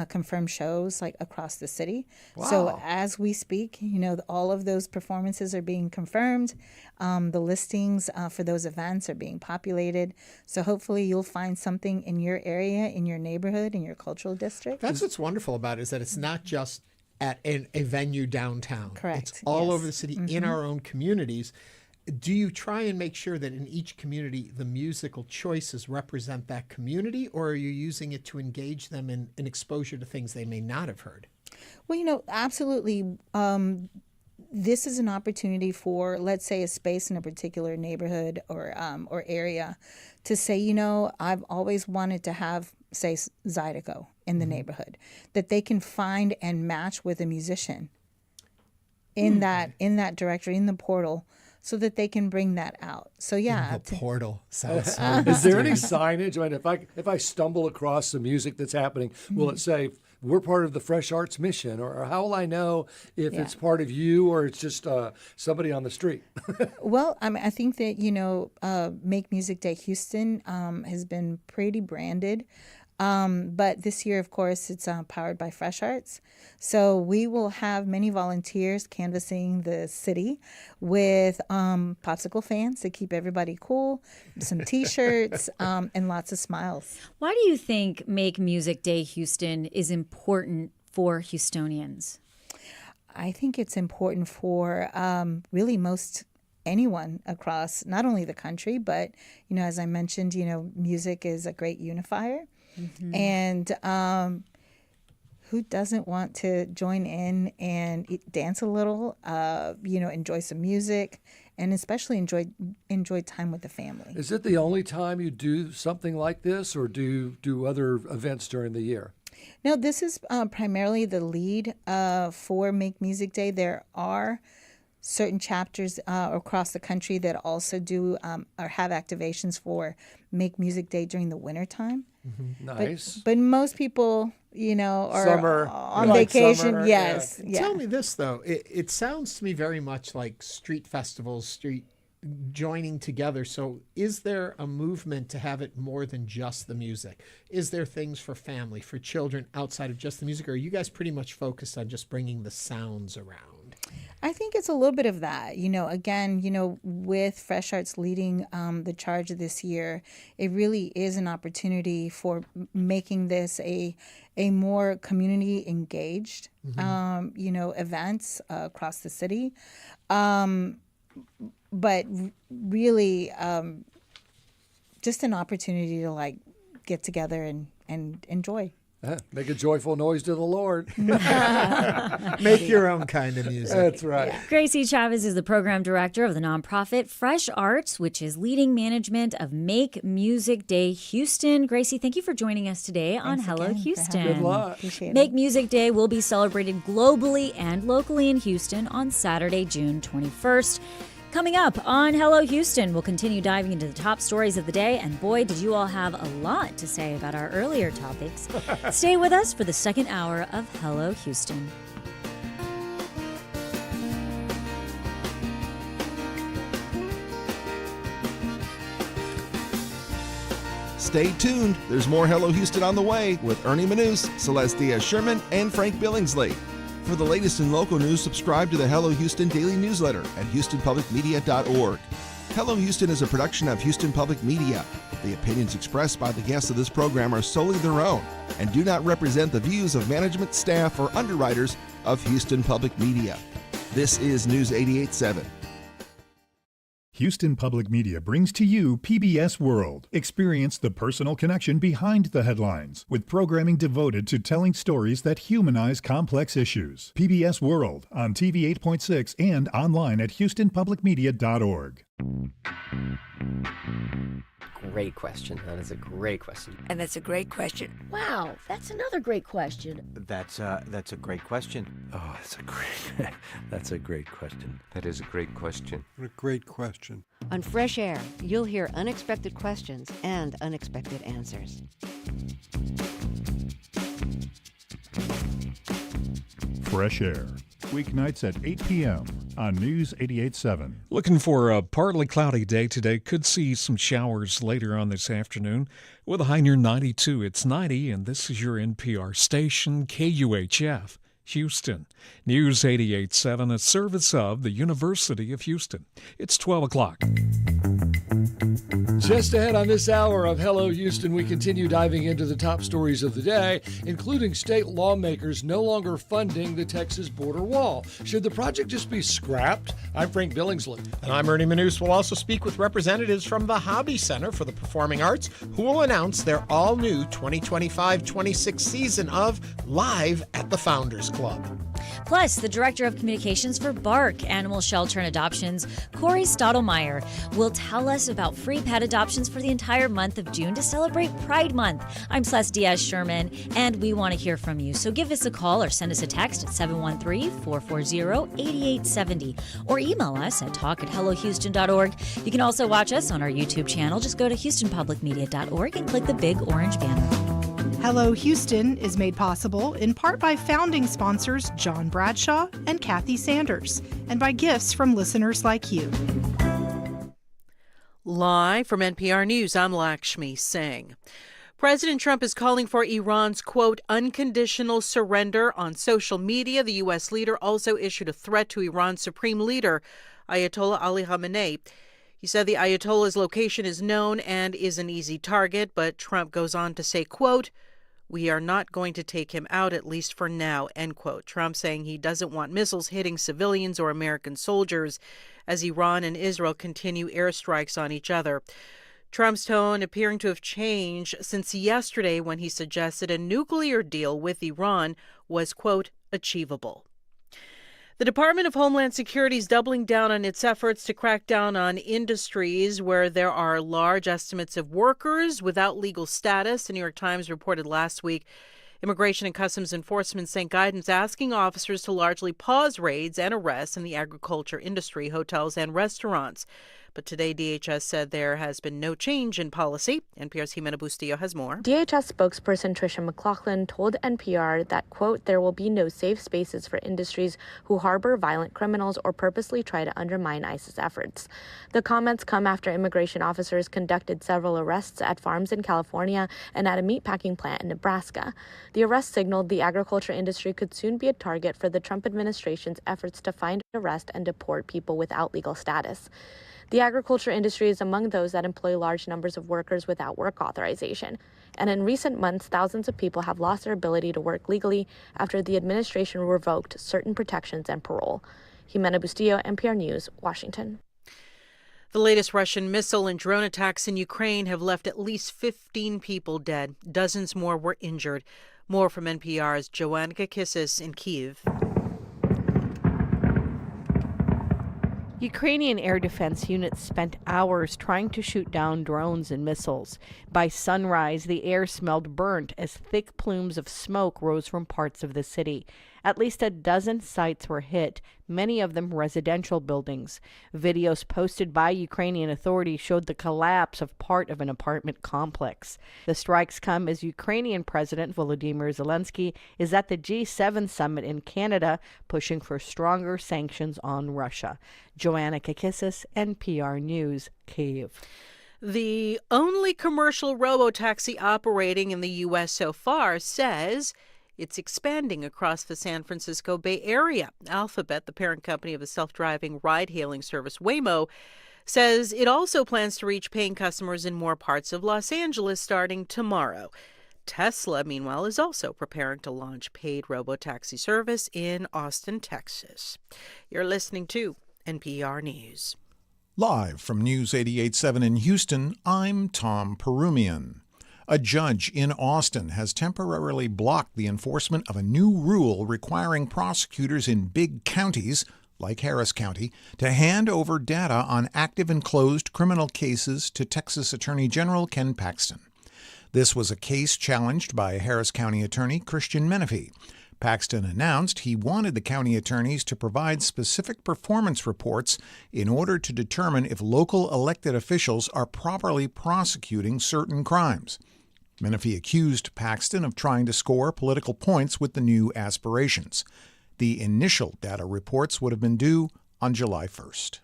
confirmed shows across the city. Wow. So as we speak, all of those performances are being confirmed. The listings for those events are being populated. So hopefully you'll find something in your area, in your neighborhood, in your cultural district. That's what's wonderful about it, is that it's not just at a venue downtown. Correct. It's all over the city, in our own communities. Do you try and make sure that in each community the musical choices represent that community, or are you using it to engage them in exposure to things they may not have heard? Well, absolutely. This is an opportunity for, let's say, a space in a particular neighborhood or area to say, I've always wanted to have, say, Zydeco in the neighborhood, that they can find and match with a musician in that directory, in the portal, so that they can bring that out. So the portal sounds so Is there any signage? I mean, if I stumble across some music that's happening, will it say we're part of the Fresh Arts mission, or how will I know if it's part of you or it's just somebody on the street? Well, I think that Make Music Day Houston has been pretty branded. But this year, of course, it's powered by Fresh Arts. So we will have many volunteers canvassing the city with popsicle fans to keep everybody cool, some T-shirts, and lots of smiles. Why do you think Make Music Day Houston is important for Houstonians? I think it's important for really most anyone across not only the country, but, as I mentioned, music is a great unifier. Mm-hmm. And who doesn't want to join in and dance a little, enjoy some music, and especially enjoy time with the family. Is it the only time you do something like this, or do other events during the year? No, this is primarily the lead for Make Music Day. There are certain chapters across the country that also do or have activations for Make Music Day during the wintertime. Mm-hmm. Nice. But most people, are summer, on vacation. Summer, yes. Yeah. Yeah. Tell me this, though. It sounds to me very much like street festivals, joining together. So is there a movement to have it more than just the music? Is there things for family, for children outside of just the music? Or are you guys pretty much focused on just bringing the sounds around? I think it's a little bit of that. Again, with Fresh Arts leading the charge this year, it really is an opportunity for making this a more community engaged, events across the city. But really, just an opportunity to get together and enjoy. Make a joyful noise to the Lord. Make your own kind of music. That's right. Yeah. Gracie Chávez is the program director of the nonprofit Fresh Arts, which is leading management of Make Music Day Houston. Gracie, thank you for joining us today on Hello Houston. Good luck. Appreciate it. Make Music Day will be celebrated globally and locally in Houston on Saturday, June 21st. Coming up on Hello Houston, we'll continue diving into the top stories of the day, and boy, did you all have a lot to say about our earlier topics. Stay with us for the second hour of Hello Houston. Stay tuned. There's more Hello Houston on the way with Ernie Manous, Celestia Sherman, and Frank Billingsley. For the latest in local news, subscribe to the Hello Houston daily newsletter at HoustonPublicMedia.org. Hello Houston is a production of Houston Public Media. The opinions expressed by the guests of this program are solely their own and do not represent the views of management, staff, or underwriters of Houston Public Media. This is News 88.7. Houston Public Media brings to you PBS World. Experience the personal connection behind the headlines with programming devoted to telling stories that humanize complex issues. PBS World on TV 8.6 and online at houstonpublicmedia.org. Great question. That is a great question. And that's a great question. Wow, that's another great question. That's a great question. Oh, that's a great question. That is a great question. What a great question. On Fresh Air, you'll hear unexpected questions and unexpected answers. Fresh Air, weeknights at 8 p.m. on News 88.7. Looking for a partly cloudy day today. Could see some showers later on this afternoon with a high near 92. It's 90, and this is your NPR station, KUHF, Houston. News 88.7, a service of the University of Houston. It's 12 o'clock. Just ahead on this hour of Hello Houston, we continue diving into the top stories of the day, including state lawmakers no longer funding the Texas border wall. Should the project just be scrapped? I'm Frank Billingsley. And I'm Ernie Manous. We'll also speak with representatives from the Hobby Center for the Performing Arts, who will announce their all-new 2025-26 season of Live at the Founders Club. Plus, the Director of Communications for BARC, Animal Shelter and Adoptions, Cory Stottlemyer, will tell us about free pet adoptions for the entire month of June to celebrate Pride Month. I'm Celeste Diaz-Sherman, and we want to hear from you. So give us a call or send us a text at 713-440-8870 or email us at talk@hellohouston.org. You can also watch us on our YouTube channel. Just go to houstonpublicmedia.org and click the big orange banner. Hello Houston is made possible in part by founding sponsors John Bradshaw and Kathy Sanders, and by gifts from listeners like you. Live from NPR News, I'm Lakshmi Singh. President Trump is calling for Iran's, quote, unconditional surrender on social media. The U.S. leader also issued a threat to Iran's supreme leader, Ayatollah Ali Khamenei. He said the Ayatollah's location is known and is an easy target, but Trump goes on to say, quote, we are not going to take him out, at least for now, end quote. Trump saying he doesn't want missiles hitting civilians or American soldiers as Iran and Israel continue airstrikes on each other. Trump's tone appearing to have changed since yesterday when he suggested a nuclear deal with Iran was, quote, achievable. The Department of Homeland Security is doubling down on its efforts to crack down on industries where there are large estimates of workers without legal status. The New York Times reported last week Immigration and Customs Enforcement sent guidance asking officers to largely pause raids and arrests in the agriculture industry, hotels, and restaurants. But today, DHS said there has been no change in policy. NPR's Jimena Bustillo has more. DHS spokesperson Tricia McLaughlin told NPR that, quote, there will be no safe spaces for industries who harbor violent criminals or purposely try to undermine ICE's efforts. The comments come after immigration officers conducted several arrests at farms in California and at a meatpacking plant in Nebraska. The arrest signaled the agriculture industry could soon be a target for the Trump administration's efforts to find, arrest, and deport people without legal status. The agriculture industry is among those that employ large numbers of workers without work authorization. And in recent months, thousands of people have lost their ability to work legally after the administration revoked certain protections and parole. Jimena Bustillo, NPR News, Washington. The latest Russian missile and drone attacks in Ukraine have left at least 15 people dead. Dozens more were injured. More from NPR's Joanna Kakissis in Kyiv. Ukrainian air defense units spent hours trying to shoot down drones and missiles. By sunrise, the air smelled burnt as thick plumes of smoke rose from parts of the city. At least a dozen sites were hit, many of them residential buildings. Videos posted by Ukrainian authorities showed the collapse of part of an apartment complex. The strikes come as Ukrainian President Volodymyr Zelensky is at the G7 summit in Canada, pushing for stronger sanctions on Russia. Joanna Kakissis, NPR News, Kyiv. The only commercial robotaxi operating in the U.S. so far says it's expanding across the San Francisco Bay Area. Alphabet, the parent company of the self-driving ride-hailing service Waymo, says it also plans to reach paying customers in more parts of Los Angeles starting tomorrow. Tesla, meanwhile, is also preparing to launch paid robotaxi service in Austin, Texas. You're listening to NPR News. Live from News 88.7 in Houston, I'm Tom Perumian. A judge in Austin has temporarily blocked the enforcement of a new rule requiring prosecutors in big counties, like Harris County, to hand over data on active and closed criminal cases to Texas Attorney General Ken Paxton. This was a case challenged by Harris County Attorney Christian Menefee. Paxton announced he wanted the county attorneys to provide specific performance reports in order to determine if local elected officials are properly prosecuting certain crimes. Menefee accused Paxton of trying to score political points with the new aspirations. The initial data reports would have been due on July 1st.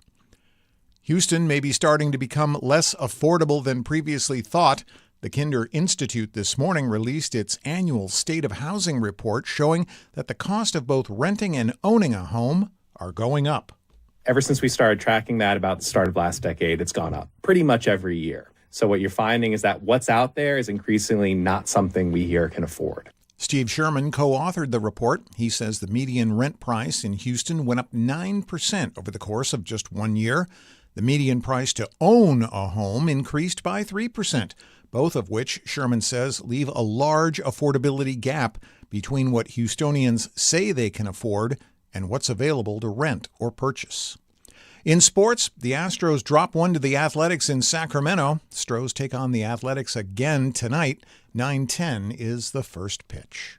Houston may be starting to become less affordable than previously thought. The Kinder Institute this morning released its annual State of Housing report showing that the cost of both renting and owning a home are going up. Ever since we started tracking that about the start of last decade, it's gone up pretty much every year. So what you're finding is that what's out there is increasingly not something we here can afford. Steve Sherman co-authored the report. He says the median rent price in Houston went up 9% over the course of just 1 year. The median price to own a home increased by 3%. Both of which, Sherman says, leave a large affordability gap between what Houstonians say they can afford and what's available to rent or purchase. In sports, the Astros drop one to the Athletics in Sacramento. Stros take on the Athletics again tonight. 9:10 is the first pitch.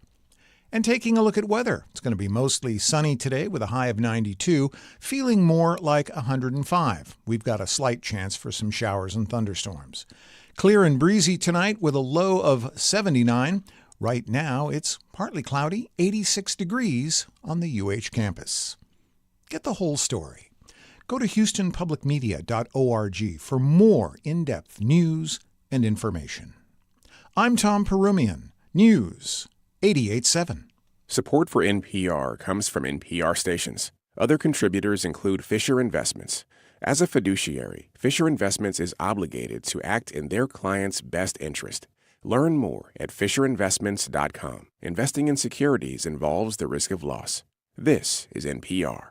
And taking a look at weather, it's going to be mostly sunny today with a high of 92, feeling more like 105. We've got a slight chance for some showers and thunderstorms. Clear and breezy tonight with a low of 79. Right now, it's partly cloudy, 86 degrees on the UH campus. Get the whole story. Go to houstonpublicmedia.org for more in-depth news and information. I'm Tom Perumian, News 88.7. Support for NPR comes from NPR stations. Other contributors include Fisher Investments. As a fiduciary, Fisher Investments is obligated to act in their client's best interest. Learn more at FisherInvestments.com. Investing in securities involves the risk of loss. This is NPR.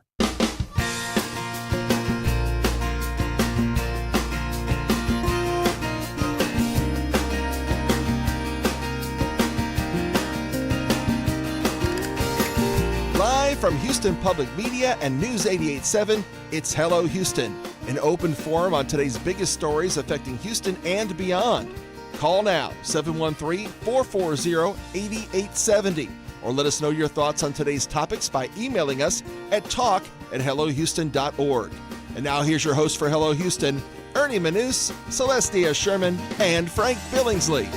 Live from Houston Public Media and News 88.7, it's Hello Houston, an open forum on today's biggest stories affecting Houston and beyond. Call now, 713-440-8870, or let us know your thoughts on today's topics by emailing us at talk@hellohouston.org. And now here's your host for Hello Houston, Ernie Manous, Celestia Sherman, and Frank Billingsley.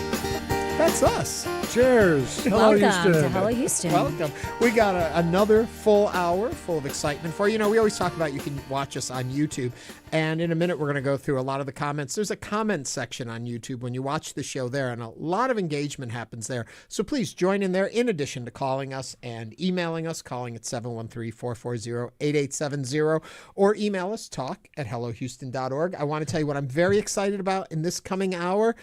That's us. Cheers. Hello, Welcome Houston. to Hello Houston. Welcome. We got another full hour full of excitement for you. We always talk about you can watch us on YouTube. And in a minute, we're going to go through a lot of the comments. There's a comment section on YouTube when you watch the show there, and a lot of engagement happens there. So please join in there in addition to calling us and emailing us, calling at 713-440-8870, or email us, talk@hellohouston.org. I want to tell you what I'm very excited about in this coming hour.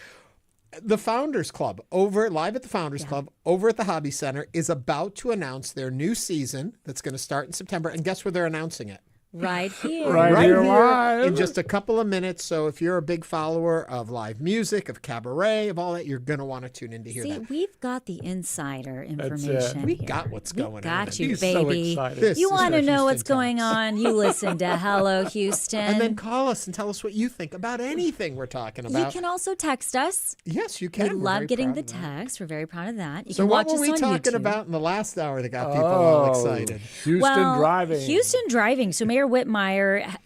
The Founders Club, live at the Founders Club, over at the Hobby Center, is about to announce their new season that's going to start in September. And guess where they're announcing it? Right here. Right here live. In just a couple of minutes. So if you're a big follower of live music, of cabaret, of all that, you're going to want to tune in to hear that. We've got the insider That's information. We here. got what's going on. Got you, He's so baby. excited. You want to know what's going on? You listen to Hello Houston. And then call us and tell us what you think about anything we're talking about. You can also text us. Yes, you can. We We're love very getting proud the of that. text. We're very proud of that. You So can what watch were us we on talking YouTube. about in the last hour that got people all excited? Houston driving. Houston driving. So Mayor Whitmire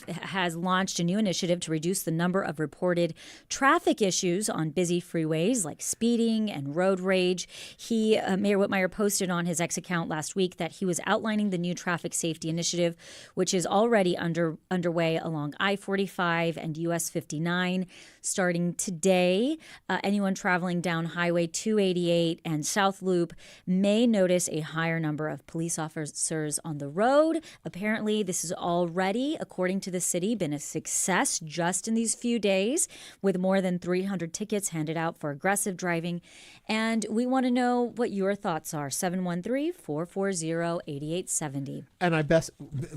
has launched a new initiative to reduce the number of reported traffic issues on busy freeways like speeding and road rage. Mayor Whitmire posted on his X account last week that he was outlining the new traffic safety initiative, which is already underway along I-45 and US 59. Starting today, anyone traveling down Highway 288 and South Loop may notice a higher number of police officers on the road. Apparently, apparently, this has already, according to the city, been a success just in these few days, with more than 300 tickets handed out for aggressive driving. And we want to know what your thoughts are. 713-440-8870. And I bet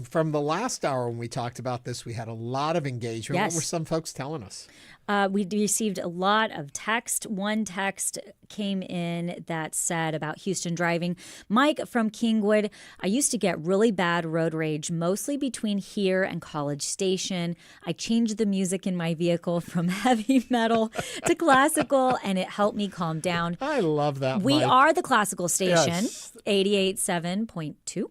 from the last hour when we talked about this, we had a lot of engagement. Yes. What were some folks telling us? We received a lot of text. One text came in that said about Houston driving. Mike from Kingwood, I used to get really bad road rage, mostly between here and College Station. I changed the music in my vehicle from heavy metal to classical, and it helped me calm down. I love that, We Mike. are the classical station, Yes. 88.7.2.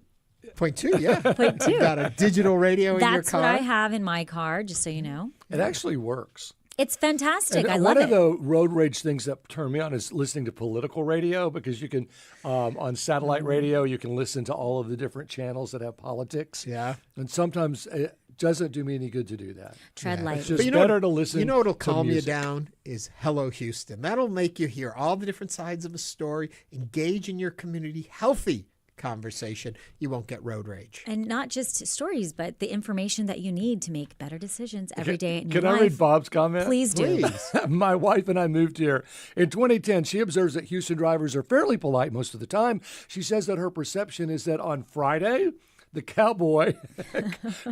Point two, yeah. Point two. You've got a digital radio in your That's car. what I have in my car, just so you know. It actually works. It's fantastic. And I one love of it. the road rage things that turn me on is listening to political radio, because you can, on satellite radio, you can listen to all of the different channels that have politics. Yeah. And sometimes it doesn't do me any good to do that. Tread light. It's just But you know better what- to listen. You know what'll to calm you music. down is Hello Houston. That'll make you hear all the different sides of a story, engage in your community, healthy conversation. You won't get road rage. And not just stories, but the information that you need to make better decisions every day in your Can life. I read Bob's comment? Please do. My wife and I moved here in 2010. She observes that Houston drivers are fairly polite most of the time. She says that her perception is that on Friday, the cowboy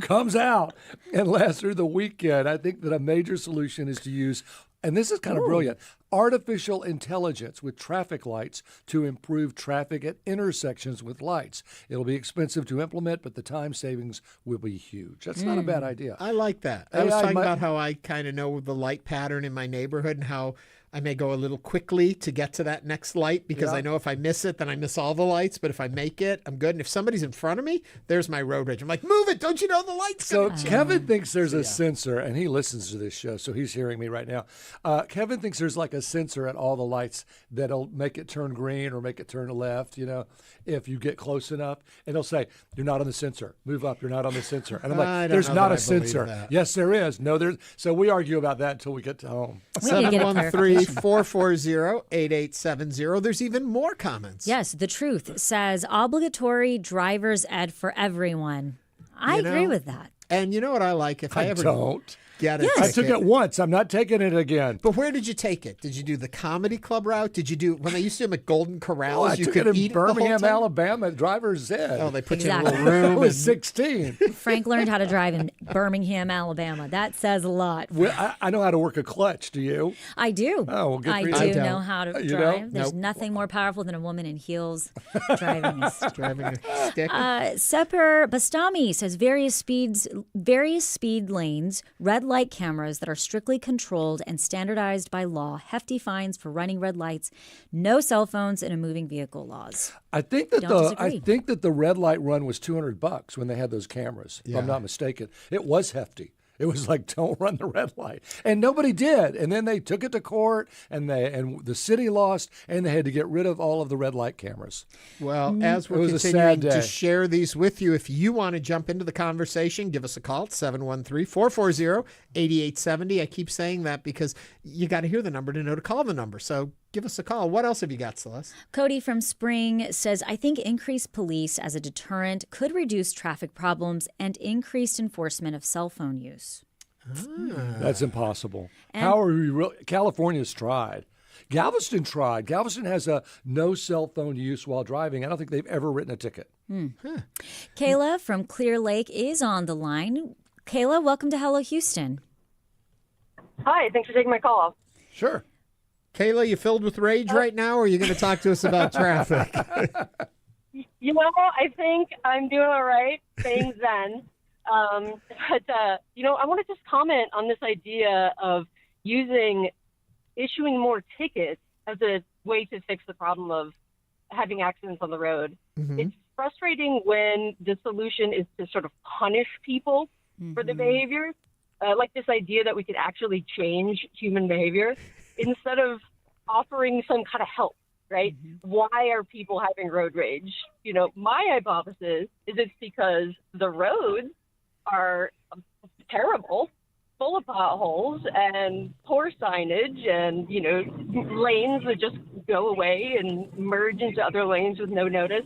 comes out and lasts through the weekend. I think that a major solution is to use, and this is kind of brilliant, artificial intelligence with traffic lights to improve traffic at intersections with lights. It'll be expensive to implement, but the time savings will be huge. That's not a bad idea. I like that. I was AI talking might- about how I kind of know the light pattern in my neighborhood and how I may go a little quickly to get to that next light because Yeah. I know if I miss it, then I miss all the lights. But if I make it, I'm good. And if somebody's in front of me, there's my road rage. I'm like, move it. Don't you know the light's So going to Kevin thinks there's a sensor, and he listens to this show, so he's hearing me right now. Kevin thinks there's like a sensor at all the lights that'll make it turn green or make it turn left, if you get close enough. And he'll say, you're not on the sensor. Move up. You're not on the sensor. And I'm I like, don't there's know not that a I believe sensor. that. Yes, there is. No, there's. So we argue about that until we get to home. 713-440-8870. There's even more comments. Yes, The Truth says obligatory driver's ed for everyone. I You know, agree with that. And you know what I like? If I ever don't. get it, I took it once. I'm not taking it again. But where did you take it? Did you do the comedy club route? Did you do when they used to do them at Golden Corrals? I you took could it in eat it the whole Birmingham, time? Alabama at driver's ed. Oh, they put Exactly. you in a little room. I was and- 16. Frank learned how to drive in Birmingham, Alabama. That says a lot. Well, I know how to work a clutch. Do you? I do. Oh, well, good I for you. do I don't. know how to You drive. don't? There's Nope. nothing more powerful than a woman in heels driving a driving a stick. Sepper Bastami says various speed lanes, red light cameras that are strictly controlled and standardized by law, hefty fines for running red lights, no cell phones, and a moving vehicle laws. I think that Don't disagree. the red light run was $200 when they had those cameras. If I'm not mistaken, it was hefty. It was like, don't run the red light, and nobody did. And then they took it to court, and the city lost, and they had to get rid of all of the red light cameras. Well, as It we're was a sad continuing to day. share these with you, if you want to jump into the conversation, give us a call at 713-440-8870. I keep saying that because you got to hear the number to know to call the number. So give us a call. What else have you got, Celeste? Cody from Spring says, I think increased police as a deterrent could reduce traffic problems and increased enforcement of cell phone use. That's impossible. And- How are we? California's tried. Galveston tried. Galveston has a no cell phone use while driving. I don't think they've ever written a ticket. Kayla from Clear Lake is on the line. Kayla, welcome to Hello Houston. Hi, thanks for taking my call. Sure. Kayla, you filled with rage right now, or are you going to talk to us about traffic? You know, I think I'm doing all right, saying zen. But I want to just comment on this idea of issuing more tickets as a way to fix the problem of having accidents on the road. Mm-hmm. It's frustrating when the solution is to sort of punish people for the behavior, like this idea that we could actually change human behavior instead of offering some kind of help, right? Why are people having road rage? My hypothesis is it's because the roads are terrible, full of potholes and poor signage and, lanes that just go away and merge into other lanes with no notice.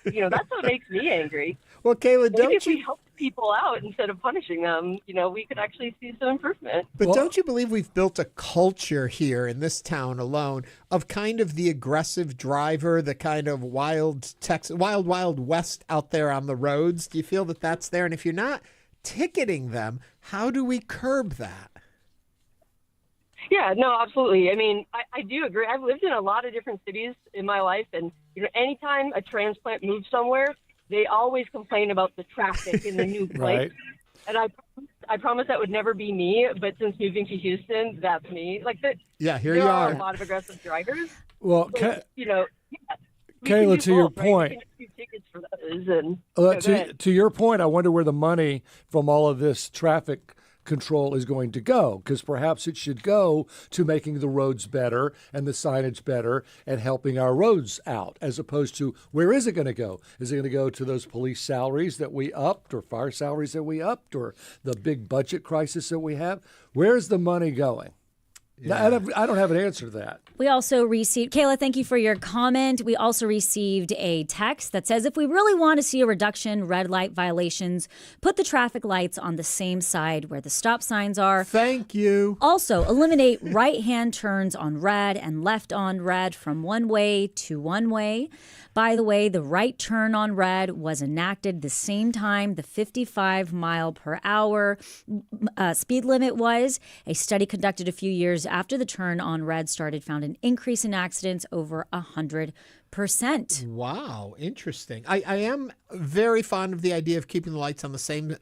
That's what makes me angry. Well, Kayla, Maybe if we help people out instead of punishing them, we could actually see some improvement. But don't you believe we've built a culture here in this town alone of kind of the aggressive driver, the kind of wild west out there on the roads? Do you feel that that's there? And if you're not ticketing them, how do we curb that? Yeah, no, absolutely. I mean, I do agree. I've lived in a lot of different cities in my life, and anytime a transplant moves somewhere, they always complain about the traffic in the new place. Right. And I promise that would never be me, but since moving to Houston, that's me. Here you there are. A lot of aggressive drivers. Well, so, Kayla, to your point, we can do tickets for those. And to your point, I wonder where the money from all of this traffic control is going to go, because perhaps it should go to making the roads better and the signage better and helping our roads out, as opposed to where is it going to go? Is it going to go to those police salaries that we upped, or fire salaries that we upped, or the big budget crisis that we have? Where's the money going? Yeah. I don't have an answer to that. We also received, Kayla, thank you for your comment. We also received a text that says, if we really want to see a reduction in red light violations, put the traffic lights on the same side where the stop signs are. Thank you. Also, eliminate right-hand turns on red and left on red from one way to one way. By the way, the right turn on red was enacted the same time the 55 mile per hour speed limit was. A study conducted a few years after the turn on red started found an increase in accidents over 100%. Wow, interesting. I am very fond of the idea of keeping the lights on the same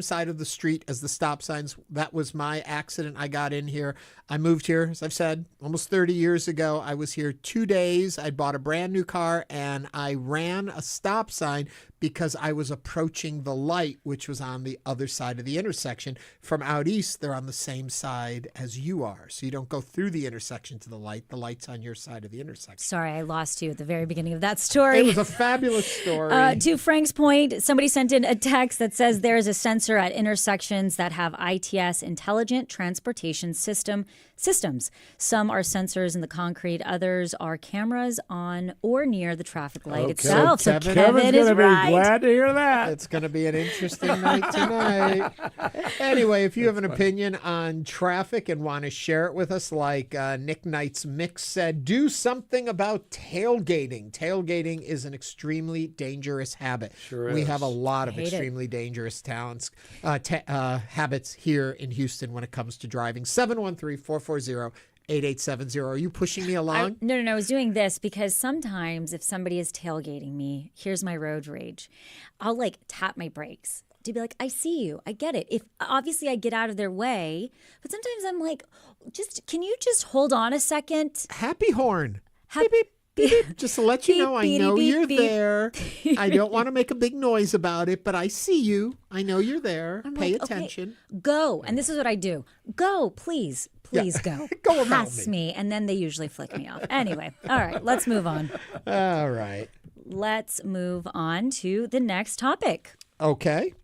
side of the street as the stop signs. That was my accident. I got in here. I moved here, as I've said, almost 30 years ago. I was here 2 days. I bought a brand new car, and I ran a stop sign because I was approaching the light, which was on the other side of the intersection. From out east, they're on the same side as you are. So you don't go through the intersection to the light. The light's on your side of the intersection. Sorry, I lost you at the very beginning of that story. It was a fabulous story. To Frank's point, somebody sent in a text that says there is a sensor at intersections that have ITS, Intelligent Transportation Systems. Some are sensors in the concrete. Others are cameras on or near the traffic light itself. So Kevin is right. Glad to hear that. It's going to be an interesting night tonight. Anyway, if you have an opinion on traffic and want to share it with us, like Nick Knight's Mix said, do something about tailgating. Tailgating is an extremely dangerous habit. Sure we is. have a lot of Hate extremely dangerous habits here in Houston when it comes to driving. 713-440-8870. Are you pushing me along? No. I was doing this because sometimes if somebody is tailgating me, here's my road rage. I'll tap my brakes to be like, I see you. I get it. If obviously I get out of their way, but sometimes I'm like, can you just hold on a second? Happy horn. Beep, beep, beep, beep. Just to let you know, I know you're there. I don't want to make a big noise about it, but I see you. I know you're there. Pay attention. Okay, go. And this is what I do. Go, please. Please go. Go about Pass me. And then they usually flick me off. Anyway, all right, let's move on. All right. Let's move on to the next topic. Okay.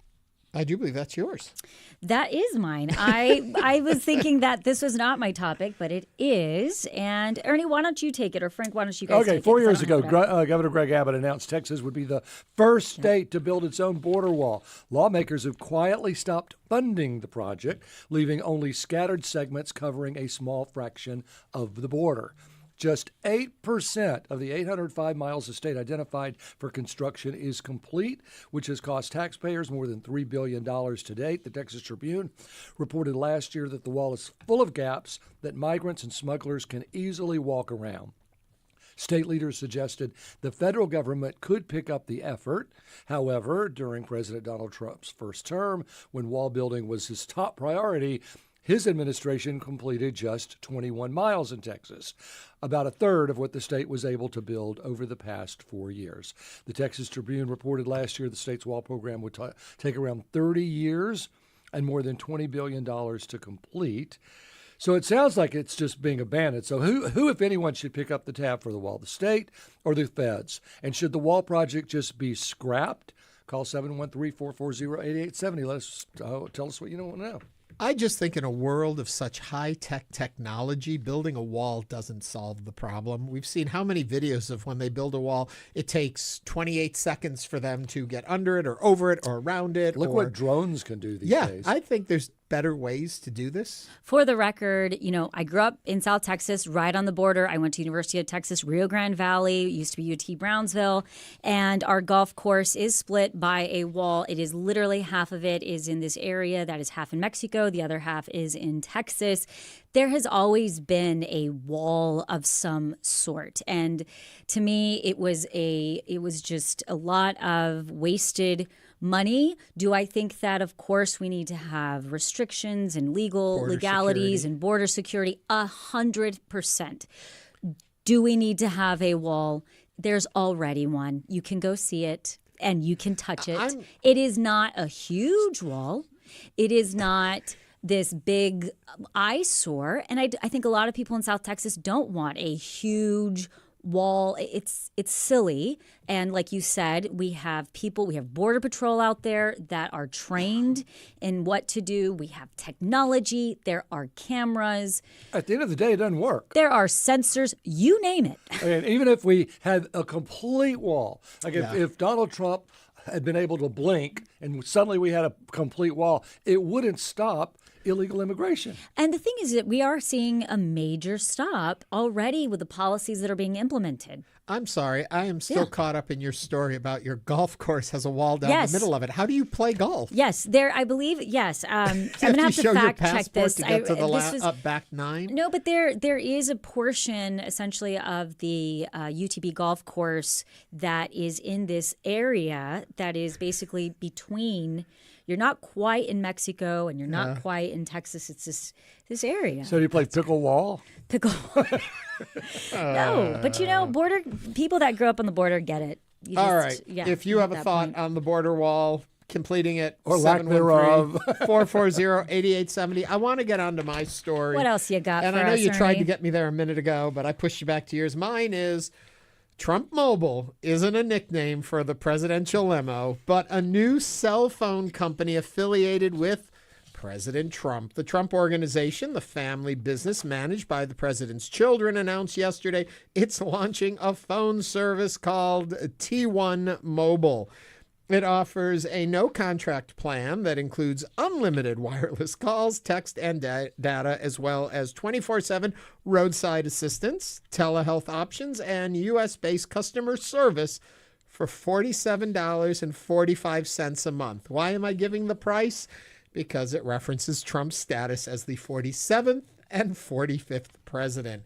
I do believe that's yours. That is mine. I was thinking that this was not my topic, but it is. And Ernie, why don't you take it? Or Frank, why don't you guys take it? 4 years ago, Governor Greg Abbott announced Texas would be the first state to build its own border wall. Lawmakers have quietly stopped funding the project, leaving only scattered segments covering a small fraction of the border. Just 8% of the 805 miles the state identified for construction is complete, which has cost taxpayers more than $3 billion to date. The Texas Tribune reported last year that the wall is full of gaps that migrants and smugglers can easily walk around. State leaders suggested the federal government could pick up the effort. However, during President Donald Trump's first term, when wall building was his top priority, his administration completed just 21 miles in Texas, about a third of what the state was able to build over the past 4 years. The Texas Tribune reported last year the state's wall program would take around 30 years and more than $20 billion to complete. So it sounds like it's just being abandoned. So who, if anyone, should pick up the tab for the wall? The state or the feds? And should the wall project just be scrapped? Call 713-440-8870. Tell us what you don't know. I just think in a world of such high-tech technology, building a wall doesn't solve the problem. We've seen how many videos of when they build a wall, it takes 28 seconds for them to get under it or over it or around it. Look what drones can do these days. Yeah, I think there's better ways to do this. For the record, I grew up in South Texas, right on the border. I went to University of Texas, Rio Grande Valley, used to be UT Brownsville, and our golf course is split by a wall. It is literally half of it is in this area that is half in Mexico, the other half is in Texas. There has always been a wall of some sort, and to me, it was just a lot of wasted money. Do I think that, of course, we need to have restrictions and legalities and border security? 100%. Do we need to have a wall? There's already one. You can go see it and you can touch it. It is not a huge wall. It is not this big eyesore. And I think a lot of people in South Texas don't want a huge wall. It's silly. And like you said, we have Border Patrol out there that are trained in what to do. We have technology. There are cameras. At the end of the day, it doesn't work. There are sensors. You name it. And even if we had a complete wall, like if Donald Trump had been able to blink and suddenly we had a complete wall, it wouldn't stop illegal immigration. And the thing is that we are seeing a major stop already with the policies that are being implemented. I'm sorry. I am still caught up in your story about your golf course has a wall down the middle of it. How do you play golf? Yes, I believe, yes. I'm going to have to fact check this. To get to the back nine? No, but there is a portion essentially of the UTB golf course that is in this area that is basically between. You're not quite in Mexico and you're not quite in Texas. It's this area. So do you play pickleball? Pickleball. No, but border people that grew up on the border get it. All right. If you have a thought on the border wall, completing it, or lack thereof, 440-8870. I want to get onto my story. What else you got? And for I know us, you tried Ernie? to get me there a minute ago, but I pushed you back to yours. Mine is Trump Mobile isn't a nickname for the presidential limo, but a new cell phone company affiliated with President Trump. The Trump Organization, the family business managed by the president's children, announced yesterday it's launching a phone service called T1 Mobile. It offers a no-contract plan that includes unlimited wireless calls, text, and data, as well as 24/7 roadside assistance, telehealth options, and U.S.-based customer service for $47.45 a month. Why am I giving the price? Because it references Trump's status as the 47th and 45th president.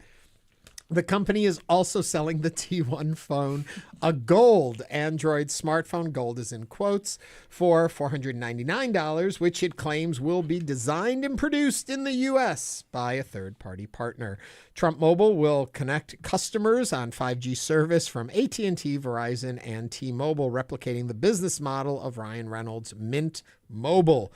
The company is also selling the T1 phone, a gold Android smartphone, gold is in quotes, for $499, which it claims will be designed and produced in the U.S. by a third-party partner. Trump Mobile will connect customers on 5G service from AT&T, Verizon, and T-Mobile, replicating the business model of Ryan Reynolds' Mint Mobile.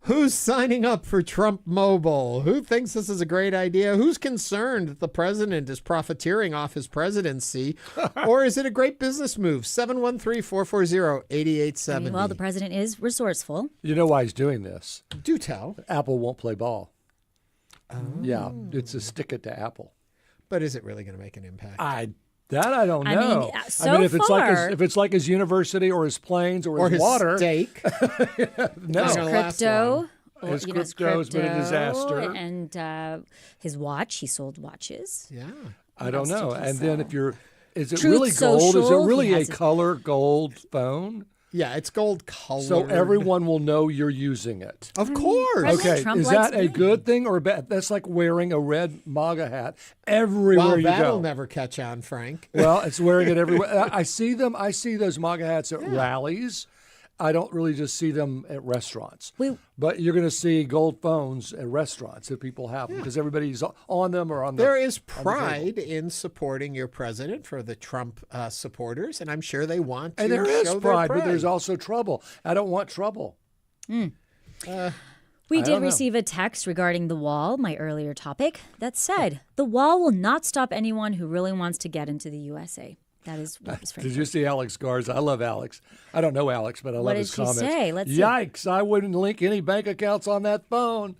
Who's signing up for Trump Mobile? Who thinks this is a great idea? Who's concerned that the president is profiteering off his presidency? Or is it a great business move? 713-440-8870. Well, the president is resourceful. You know why he's doing this? Do tell. Apple won't play ball. Oh. Yeah, it's a stick it to Apple. But is it really going to make an impact? I don't know. If it's like his university or his planes or his water, steak, no, his crypto. His crypto's been a disaster, and his watch. He sold watches. Yeah, I don't know. And then is it Truth really gold? Social, is it really a color gold phone? Yeah, it's gold color. So everyone will know you're using it. Of course. Okay, is that a good thing or bad? That's like wearing a red MAGA hat everywhere you go. That'll never catch on, Frank. Well, it's wearing it everywhere. I see them. I see those MAGA hats at rallies. I don't really just see them at restaurants. But you're going to see gold phones at restaurants if people have them because everybody's on them or on the There is pride in supporting your president for the Trump supporters, and I'm sure they want to And there is show pride, their but there's also trouble. I don't want trouble. We did receive a text regarding the wall, my earlier topic, that said, the wall will not stop anyone who really wants to get into the USA. That is what was Did you see Alex Garza? I love Alex. I don't know Alex, but I love his comments. What did she say? Let's see. Yikes, I wouldn't link any bank accounts on that phone.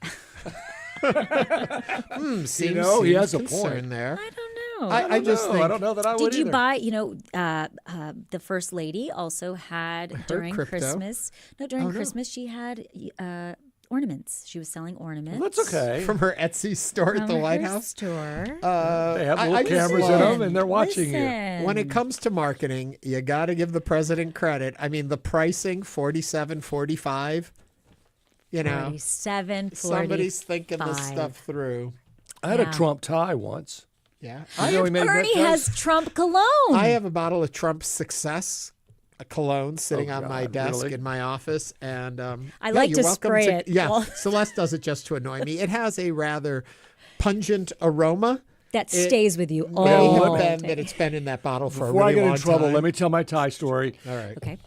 Seems he has a concern point there. I don't know. I just think. I don't know that I would Did you either. buy, the First Lady also had during crypto. Christmas. No, during Christmas she had ornaments. She was selling ornaments. Well, that's okay. From her Etsy store at the From White her House. store. They have little I just cameras in them, and they're watching you. When it comes to marketing, you got to give the president credit. I mean, the pricing, $47.45. You know, 47, somebody's thinking this stuff through. I had a Trump tie once. Yeah. Bernie has Trump cologne. I have a bottle of Trump Success, a cologne, sitting on my desk really? in my office, and I like you're to welcome spray it. Yeah, Well- Celeste does it just to annoy me. It has a rather pungent aroma. That stays with you May all have been day. that it's been in that bottle for Before a really I get long in trouble, time. let me tell my tie story. All right. Okay.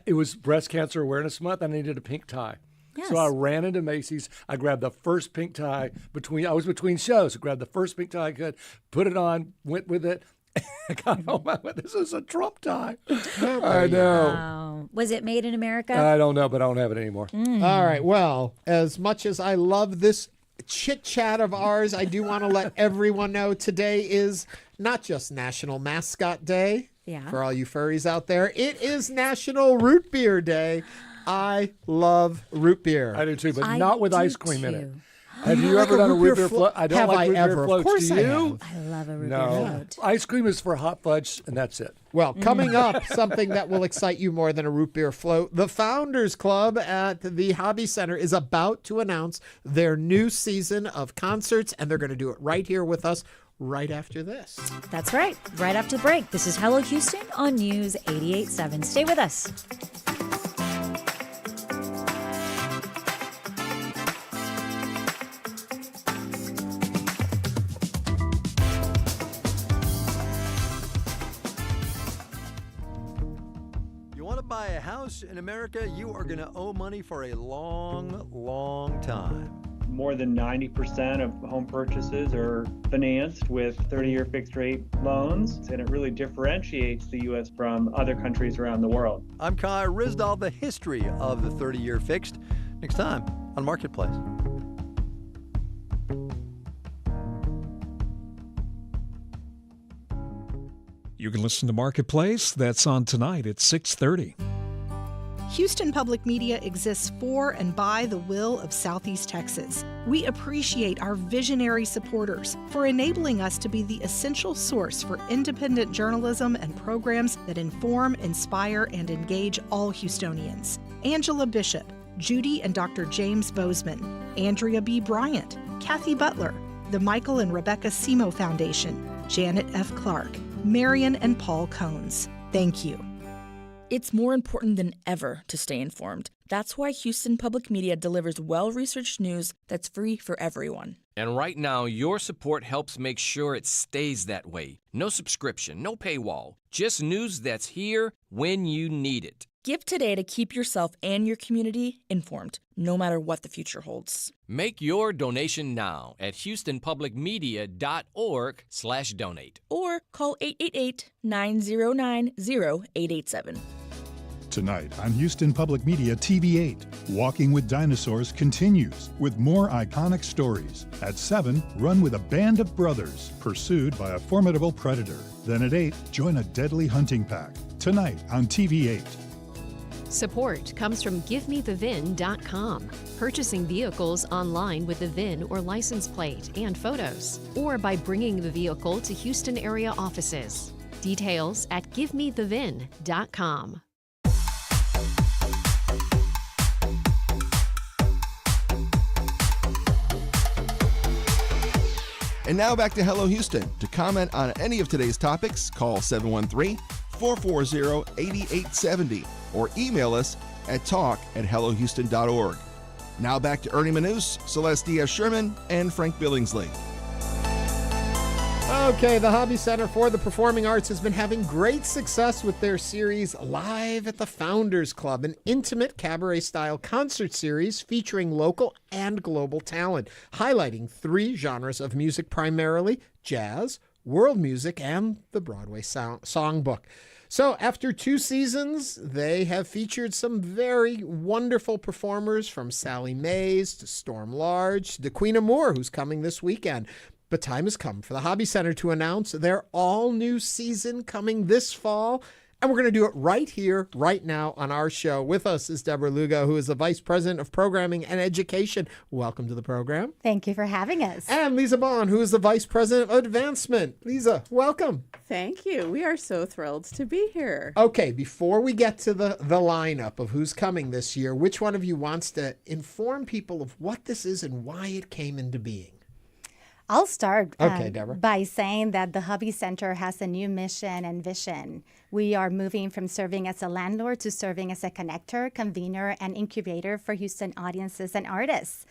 It was Breast Cancer Awareness Month. I needed a pink tie. Yes. So I ran into Macy's. I grabbed the first pink tie I was between shows. I grabbed the first pink tie I could, put it on, went with it. I got home. I went, this is a Trump tie. I know. Wow. Was it made in America? I don't know, but I don't have it anymore. All right. Well, as much as I love this chit chat of ours, I do want to let everyone know today is not just National Mascot Day. Yeah. For all you furries out there, it is National Root Beer Day. I love root beer. I do too, but I not with do ice cream in too. it. Have you ever done a root beer float? I don't Have like I root ever? beer Of floats. course Do I you? I love a root beer No. float. Ice cream is for hot fudge, and that's it. Well, coming up, something that will excite you more than a root beer float. The Founders Club at the Hobby Center is about to announce their new season of concerts, and they're going to do it right here with us right after this. That's right. Right after the break. This is Hello Houston on News 88.7. Stay with us. You want to buy a house in America, you are going to owe money for a long, long time. More than 90% of home purchases are financed with 30-year fixed-rate loans, and it really differentiates the U.S. from other countries around the world. I'm Kai Risdal, the history of the 30-year fixed. Next time on Marketplace. You can listen to Marketplace. That's on tonight at 6:30. Houston Public Media exists for and by the will of Southeast Texas. We appreciate our visionary supporters for enabling us to be the essential source for independent journalism and programs that inform, inspire, and engage all Houstonians. Angela Bishop, Judy and Dr. James Bozeman, Andrea B. Bryant, Kathy Butler, the Michael and Rebecca Simo Foundation, Janet F. Clark, Marion and Paul Cones. Thank you. It's more important than ever to stay informed. That's why Houston Public Media delivers well-researched news that's free for everyone. And right now, your support helps make sure it stays that way. No subscription, no paywall, just news that's here when you need it. Give today to keep yourself and your community informed, no matter what the future holds. Make your donation now at houstonpublicmedia.org/donate. Or call 888-909-0887. Tonight on Houston Public Media TV8, Walking with Dinosaurs continues with more iconic stories. At 7, run with a band of brothers pursued by a formidable predator. Then at 8, join a deadly hunting pack. Tonight on TV8. Support comes from GiveMeTheVIN.com. Purchasing vehicles online with the VIN or license plate and photos, or by bringing the vehicle to Houston area offices. Details at GiveMeTheVIN.com. And now back to Hello Houston. To comment on any of today's topics, call 713-440-8870 or email us at talk@hellohouston.org. Now back to Ernie Manous, Celeste Diaz-Sherman, and Frank Billingsley. Okay, the Hobby Center for the Performing Arts has been having great success with their series Live at the Founders Club, an intimate cabaret-style concert series featuring local and global talent, highlighting 3 genres of music primarily: jazz, world music, and the Broadway songbook. So after 2 seasons, they have featured some very wonderful performers, from Sally Mays to Storm Large to Queen Moore, who's coming this weekend. But time has come for the Hobby Center to announce their all-new season coming this fall. And we're going to do it right here, right now on our show. With us is Deborah Lugo, who is the Vice President of Programming and Education. Welcome to the program. Thank you for having us. And Lise Bohn, who is the Vice President of Advancement. Lisa, welcome. Thank you. We are so thrilled to be here. Okay, before we get to the lineup of who's coming this year, which one of you wants to inform people of what this is and why it came into being? I'll start Deborah. by saying that the Hobby Center has a new mission and vision. We are moving from serving as a landlord to serving as a connector, convener, and incubator for Houston audiences and artists.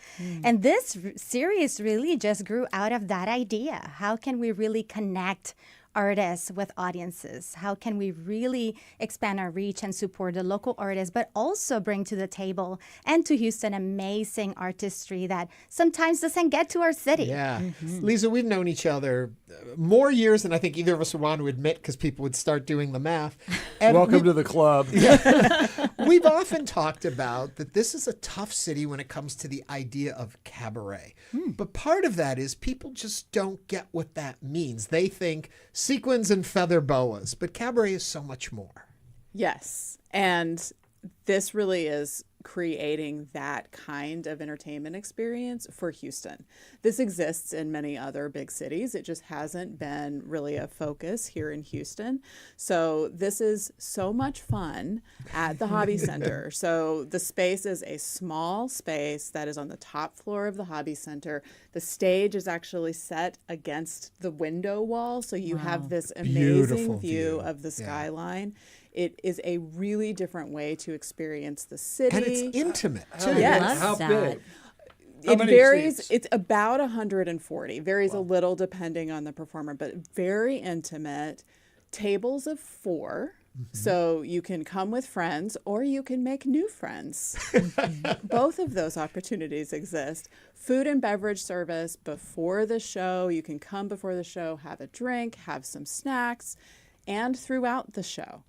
And this series really just grew out of that idea. How can we really connect artists with audiences? How can we really expand our reach and support the local artists, but also bring to the table and to Houston amazing artistry that sometimes doesn't get to our city? Yeah. Lisa, we've known each other more years than I think either of us would want to admit, because people would start doing the math. And Welcome to the club. We've often talked about that this is a tough city when it comes to the idea of cabaret. But part of that is people just don't get what that means. They think sequins and feather boas, but cabaret is so much more. Yes. And this really is creating that kind of entertainment experience for Houston. This exists in many other big cities. It just hasn't been really a focus here in Houston. So this is so much fun at the Hobby Center. So the space is a small space that is on the top floor of the Hobby Center. The stage is actually set against the window wall, so you have this amazing view of the skyline. It is a really different way to experience the city. And it's intimate, too. Yes. How big? It varies. It's about 140. Varies a little depending on the performer, but very intimate. Tables of 4. So you can come with friends or you can make new friends. Both of those opportunities exist. Food and beverage service before the show. You can come before the show, have a drink, have some snacks, and throughout the show.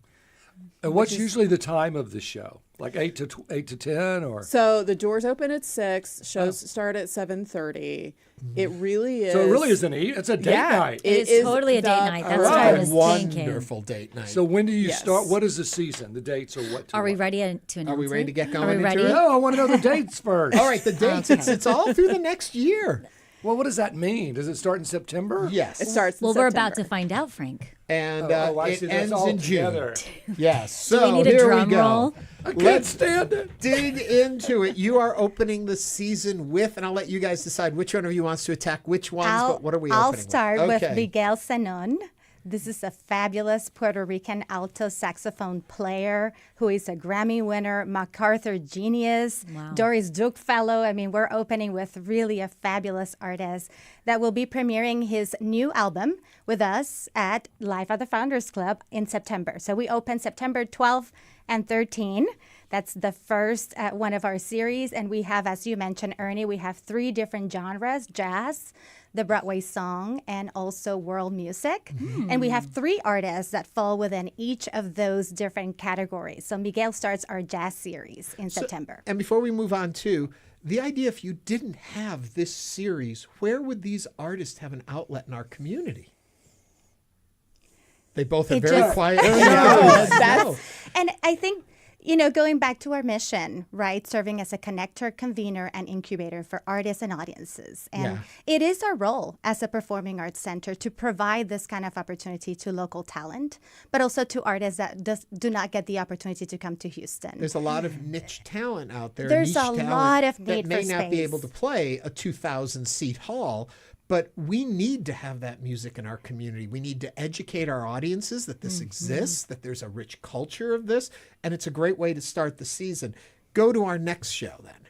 And what's usually the time of the show? Like 8 to 10, or? So the doors open at 6. Shows start at 7:30. It really is. So it really is it's a date night. It is totally a date night. That's what I was thinking. Wonderful date night. So when do you start? What is the season? The dates or what? Are we ready to announce Are we ready to get going? Are we ready? No, I want to know the dates first. All right, the dates. It's all through the next year. Well, what does that mean? Does it start in September? Yes. It starts in Well, September. we're about to find out, Frank. And I it see. That's ends all in June. together. Yes. So Do we need a here drum we go. roll? I can't Let's stand it. dig into it. You are opening the season with, and I'll let you guys decide which one of you wants to attack which ones, but what are we I'll opening start with? with Okay. Miguel Zenon. This is a fabulous Puerto Rican alto saxophone player who is a Grammy winner, MacArthur genius, Doris Duke fellow. I mean, we're opening with really a fabulous artist that will be premiering his new album with us at Live at the Founders Club in September. So we open September 12th and 13th. That's the first one of our series. And we have, as you mentioned, Ernie, we have 3 different genres: jazz, the Broadway song, and also world music. And we have 3 artists that fall within each of those different categories. So Miguel starts our jazz series in September. And before we move on to the idea, if you didn't have this series, where would these artists have an outlet in our community? They both are very quiet. And I think, going back to our mission, right? Serving as a connector, convener, and incubator for artists and audiences. And it is our role as a performing arts center to provide this kind of opportunity to local talent, but also to artists that do not get the opportunity to come to Houston. There's a lot of niche talent out there. There's niche a talent lot of that need may for not be space. able to play a 2,000-seat hall. But we need to have that music in our community. We need to educate our audiences that this exists, that there's a rich culture of this, and it's a great way to start the season. Go to our next show then,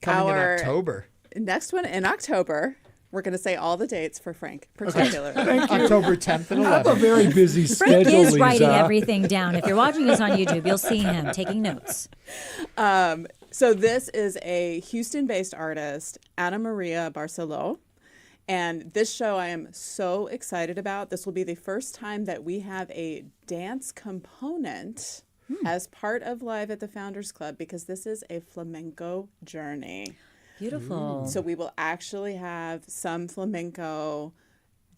coming in October. Next one in October. We're going to say all the dates for Frank, particularly. October 10th and 11th. I have a very busy schedule, Frank is Lisa. writing everything down. If you're watching this on YouTube, you'll see him taking notes. So this is a Houston-based artist, Ana Maria Barceló. And this show I am so excited about. This will be the first time that we have a dance component as part of Live at the Founders Club, because this is a flamenco journey. Beautiful. So we will actually have some flamenco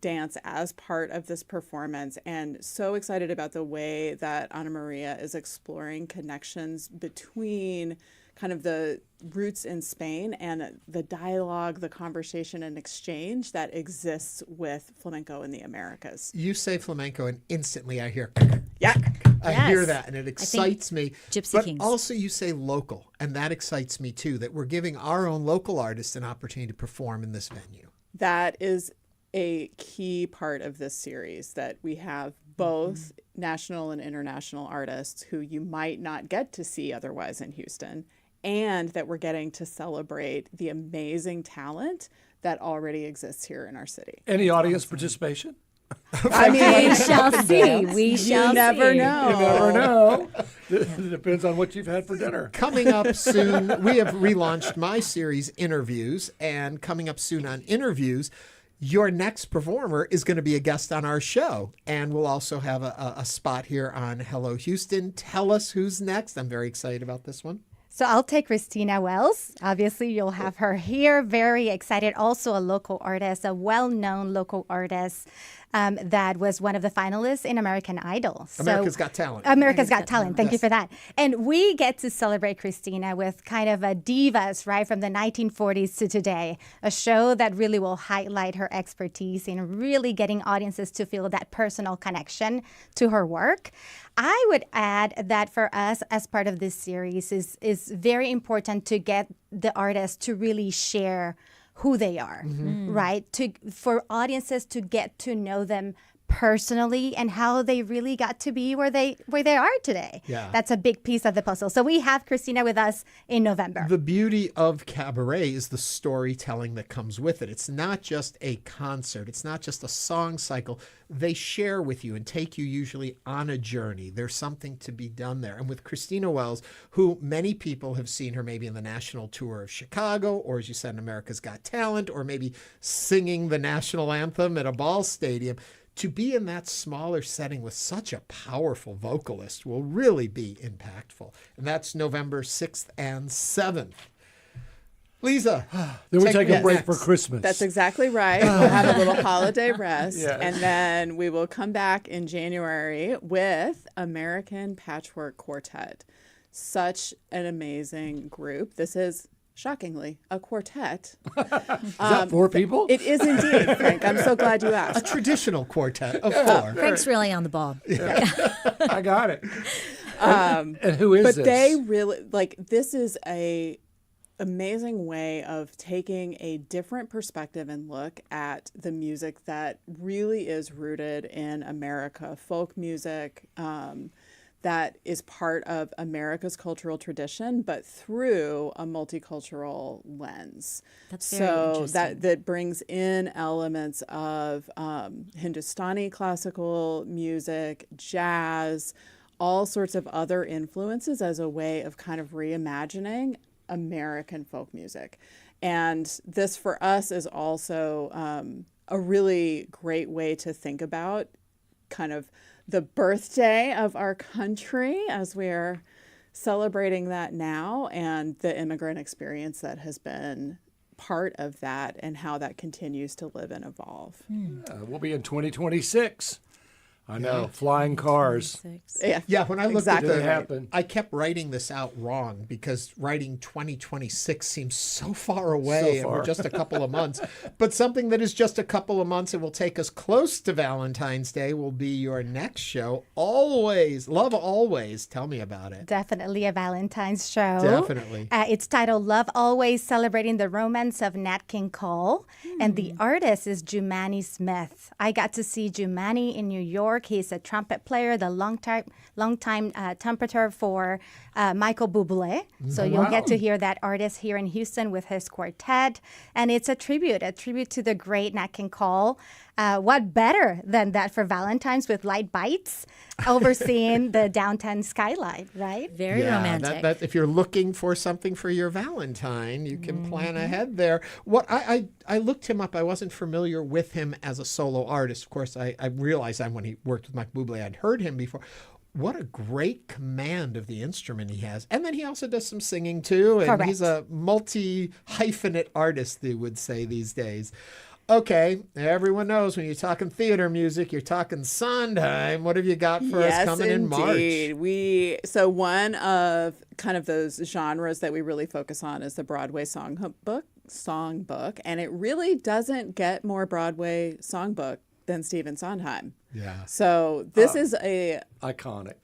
dance as part of this performance, and so excited about the way that Ana Maria is exploring connections between kind of the roots in Spain and the dialogue, the conversation and exchange that exists with flamenco in the Americas. You say flamenco and instantly I hear yeah. I hear that and it excites me. Gypsy but Kings. Also you say local, and that excites me too, that we're giving our own local artists an opportunity to perform in this venue. That is a key part of this series, that we have both national and international artists who you might not get to see otherwise in Houston, and that we're getting to celebrate the amazing talent that already exists here in our city. Any audience participation? I mean, we shall see. We shall you never see. know. You never know. It depends on what you've had for dinner. Coming up soon, we have relaunched my series, Interviews, and coming up soon on Interviews, your next performer is going to be a guest on our show, and we'll also have a spot here on Hello Houston. Tell us who's next. I'm very excited about this one. So I'll take Christina Wells. Obviously, you'll have her here. Very excited. Also a local artist, a well-known local artist that was one of the finalists in American Idol. America's Got Talent. America's Got Talent. Thank you for that. And we get to celebrate Christina with kind of a divas, right, from the 1940s to today. A show that really will highlight her expertise in really getting audiences to feel that personal connection to her work. I would add that for us, as part of this series, is very important to get the artists to really share who they are, right? For audiences to get to know them personally and how they really got to be where they are today. Yeah. That's a big piece of the puzzle. So we have Christina with us in November. The beauty of cabaret is the storytelling that comes with it. It's not just a concert. It's not just a song cycle. They share with you and take you usually on a journey. There's something to be done there. And with Christina Wells, who many people have seen her maybe in the national tour of Chicago, or as you said, in America's Got Talent, or maybe singing the national anthem at a ball stadium, to be in that smaller setting with such a powerful vocalist will really be impactful. And that's November 6th and 7th. Lisa. Then we take a break for Christmas. That's exactly right. We'll have a little holiday rest. Yes. And then we will come back in January with American Patchwork Quartet. Such an amazing group. This is, shockingly, a quartet. Is that 4 people? It is indeed, Frank. I'm so glad you asked. A traditional quartet of 4. Frank's really on the ball. Yeah. I got it. And who is this? But they really, this is a amazing way of taking a different perspective and look at the music that really is rooted in America, folk music, that is part of America's cultural tradition, but through a multicultural lens. That's very interesting. that brings in elements of Hindustani classical music, jazz, all sorts of other influences as a way of kind of reimagining American folk music. And this for us is also a really great way to think about kind of the birthday of our country as we're celebrating that now, and the immigrant experience that has been part of that and how that continues to live and evolve. We'll be in 2026. I know, flying cars. Yeah, when I looked at happen. I kept writing this out wrong because writing 2026 seems so far away, and we're just a couple of months. But something that is just a couple of months and will take us close to Valentine's Day will be your next show. Always, Love Always. Tell me about it. Definitely a Valentine's show. Definitely. It's titled Love Always, celebrating the romance of Nat King Cole. And the artist is Jumani Smith. I got to see Jumani in New York York. He's a trumpet player, the longtime trumpeter for Michael Bublé. So you'll get to hear that artist here in Houston with his quartet. And it's a tribute to the great Nat King Cole. What better than that for Valentine's with light bites overseeing the downtown skyline, right? Very romantic. That if you're looking for something for your Valentine, you can plan ahead there. What I looked him up. I wasn't familiar with him as a solo artist. Of course, I realized that when he worked with Mike Bublé, I'd heard him before. What a great command of the instrument he has. And then he also does some singing too. And Correct. He's a multi-hyphenate artist, they would say these days. Okay, everyone knows when you're talking theater music, you're talking Sondheim. What have you got for us coming in March? So one of kind of those genres that we really focus on is the Broadway songbook, and it really doesn't get more Broadway songbook than Stephen Sondheim. Yeah. So this is iconic.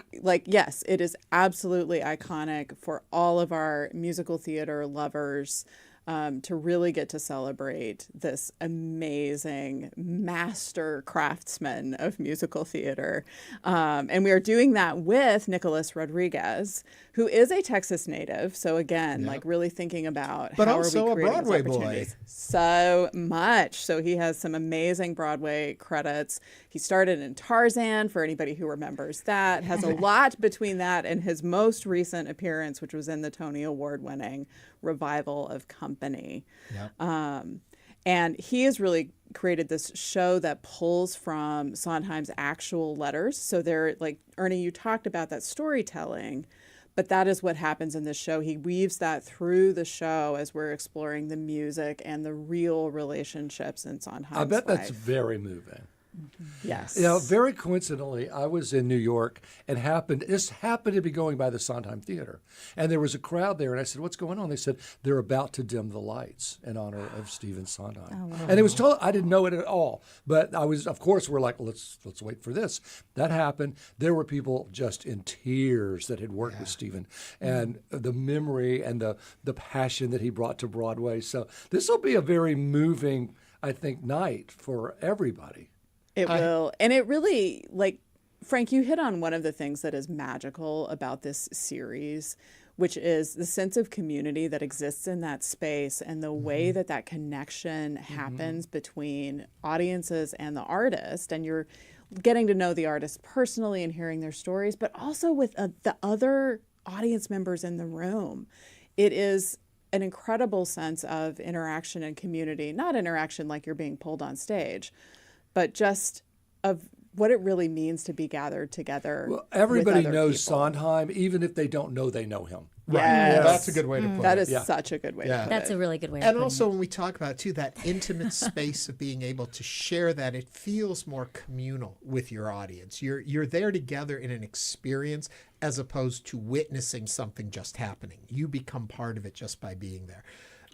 Yes, it is absolutely iconic for all of our musical theater lovers. To really get to celebrate this amazing master craftsman of musical theater. And we are doing that with Nicholas Rodriguez, who is a Texas native. So again, really thinking about but how also are we creating a Broadway these opportunities. So much. So he has some amazing Broadway credits. He started in Tarzan, for anybody who remembers that. Has a lot between that and his most recent appearance, which was in the Tony Award-winning revival of Company. Yep. And he has really created this show that pulls from Sondheim's actual letters. So they're like, Ernie, you talked about that storytelling, but that is what happens in this show. He weaves that through the show as we're exploring the music and the real relationships in Sondheim's I bet that's life. very moving. Yes. Very coincidentally, I was in New York and happened to be going by the Sondheim Theater. And there was a crowd there, and I said, what's going on? They said, they're about to dim the lights in honor of Stephen Sondheim. Oh, wow. And it was told, I didn't know it at all. But I was, of course, we're like, let's wait for this. That happened. There were people just in tears that had worked with Stephen. And the memory and the passion that he brought to Broadway. So this will be a very moving, I think, night for everybody. It will. And it really, Frank, you hit on one of the things that is magical about this series, which is the sense of community that exists in that space and the way that connection happens between audiences and the artist. And you're getting to know the artist personally and hearing their stories, but also with the other audience members in the room. It is an incredible sense of interaction and community, not interaction like you're being pulled on stage, but just of what it really means to be gathered together. Well, everybody with other knows people. Sondheim, even if they don't know they know him. Right. Yes. That's a good way to put it. That is such a good way to put it. That's a really good way to And put also when we talk about, too, that intimate space of being able to share that, it feels more communal with your audience. You're there together in an experience as opposed to witnessing something just happening. You become part of it just by being there.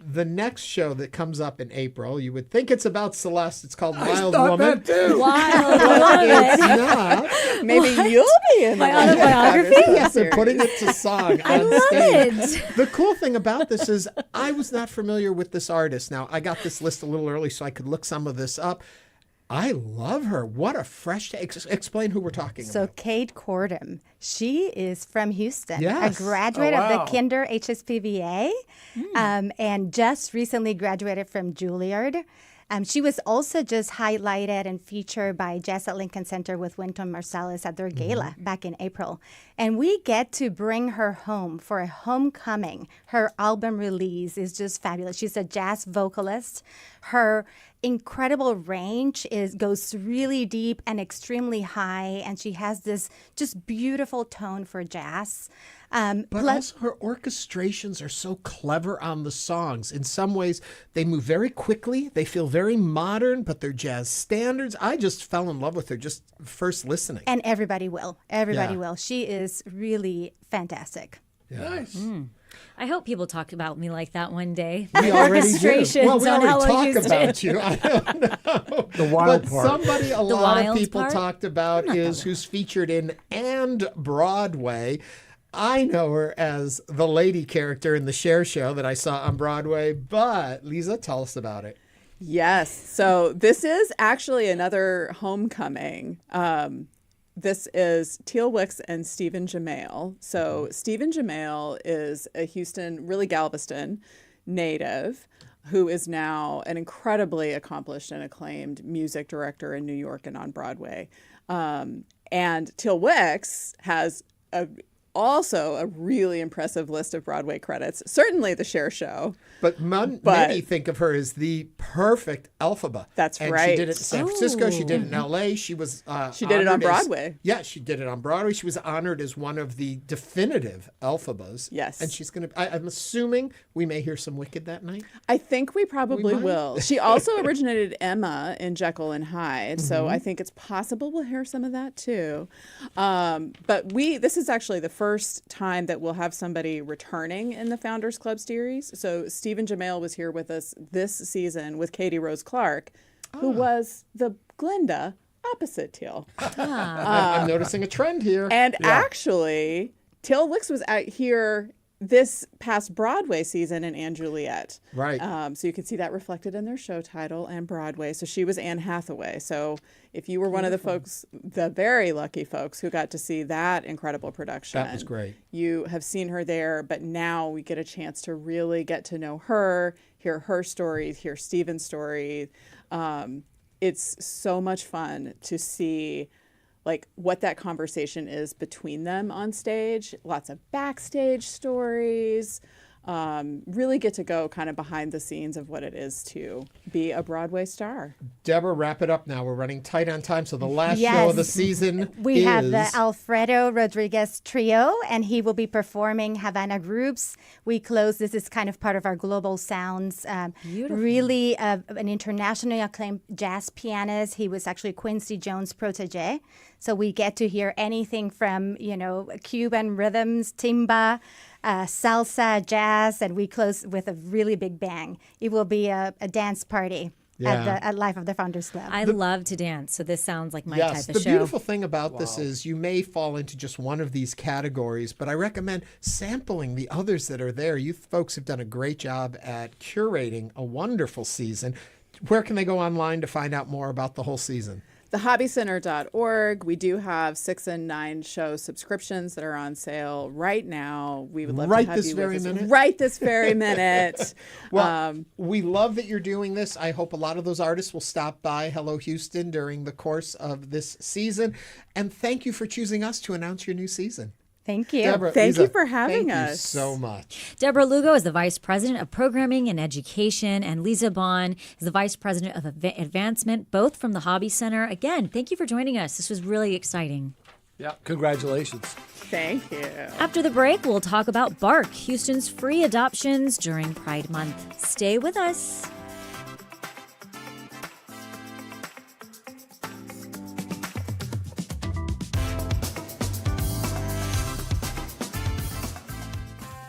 The next show that comes up in April, you would think it's about Celeste. It's called Wild Woman. That too. Wild It's Woman. not. Maybe you'll be in My the autobiography? Yes, they're putting it to song I on love stage. it. The cool thing about this is I was not familiar with this artist. Now, I got this list a little early so I could look some of this up. I love her. What a fresh take. Explain who we're talking So about. Kate Cordham, she is from Houston, Yes. a graduate Oh, of wow. the Kinder HSPVA, and just recently graduated from Juilliard. She was also just highlighted and featured by Jazz at Lincoln Center with Wynton Marsalis at their gala back in April. And we get to bring her home for a homecoming. Her album release is just fabulous. She's a jazz vocalist. Her incredible range goes really deep and extremely high, and she has this just beautiful tone for jazz. But also her orchestrations are so clever on the songs. In some ways, they move very quickly. They feel very modern, but they're jazz standards. I just fell in love with her just first listening. And everybody will. Everybody Yeah. will. She is really fantastic. Yeah. Nice. I hope people talk about me like that one day. We already do. Orchestrations Well, we on already Hello talk Houston. about you. I don't know. The wild but part. somebody a The lot of wild people part? talked about is who's featured in and Broadway. I know her as the lady character in the Cher show that I saw on Broadway, but Lisa, tell us about it. Yes. So this is actually another homecoming. this is Teal Wicks and Stephen Jamail. So Stephen Jamail is a Houston, really Galveston native who is now an incredibly accomplished and acclaimed music director in New York and on Broadway. And Teal Wicks has also a really impressive list of Broadway credits, certainly The Cher Show. But many think of her as the perfect Elphaba. That's and right. She did it in San Francisco. She did it in L.A. She was she did it on Broadway. She did it on Broadway. She was honored as one of the definitive Elphabas. Yes. And she's going to, I'm assuming we may hear some Wicked that night. I think we probably will. She also originated Emma in Jekyll and Hyde. So I think it's possible we'll hear some of that too. But this is actually the first time that we'll have somebody returning in the Founders Club series. So Stephen Jamail was here with us this season with Katie Rose Clark, who was the Glinda opposite Teal. I'm noticing a trend here. And actually, Teal Wicks was out here this past Broadway season in Anne Juliet. Right. So you can see that reflected in their show title and Broadway. So she was Anne Hathaway. So if you were one of the folks, the very lucky folks who got to see that incredible production. That was great. You have seen her there, but now we get a chance to really get to know her, hear her story, hear Stephen's story. It's so much fun to see like what that conversation is between them on stage, lots of backstage stories, really get to go kind of behind the scenes of what it is to be a Broadway star. Deborah, wrap it up now. We're running tight on time. So the last show of the season we have the Alfredo Rodriguez Trio, and he will be performing Havana Groups. We close, this is kind of part of our Global Sounds. Really an internationally acclaimed jazz pianist. He was actually Quincy Jones' protege. So we get to hear anything from, Cuban rhythms, timba, salsa, jazz, and we close with a really big bang. It will be a dance party at Life of the Founders Club. I love to dance, so this sounds like my type of show. The beautiful thing about this is you may fall into just one of these categories, but I recommend sampling the others that are there. You folks have done a great job at curating a wonderful season. Where can they go online to find out more about the whole season? thehobbycenter.org. We do have 6 and 9 show subscriptions that are on sale right now. We would love to have you with us right this very minute. Well, we love that you're doing this. I hope a lot of those artists will stop by Hello Houston during the course of this season. And thank you for choosing us to announce your new season. Thank you. Deborah, thank Lise, you for having us. Thank you so much. Deborah Lugo is the Vice President of Programming and Education, and Lise Bohn is the Vice President of Advancement, both from the Hobby Center. Again, thank you for joining us. This was really exciting. Yeah, congratulations. Thank you. After the break, we'll talk about BARC, Houston's free adoptions during Pride Month. Stay with us.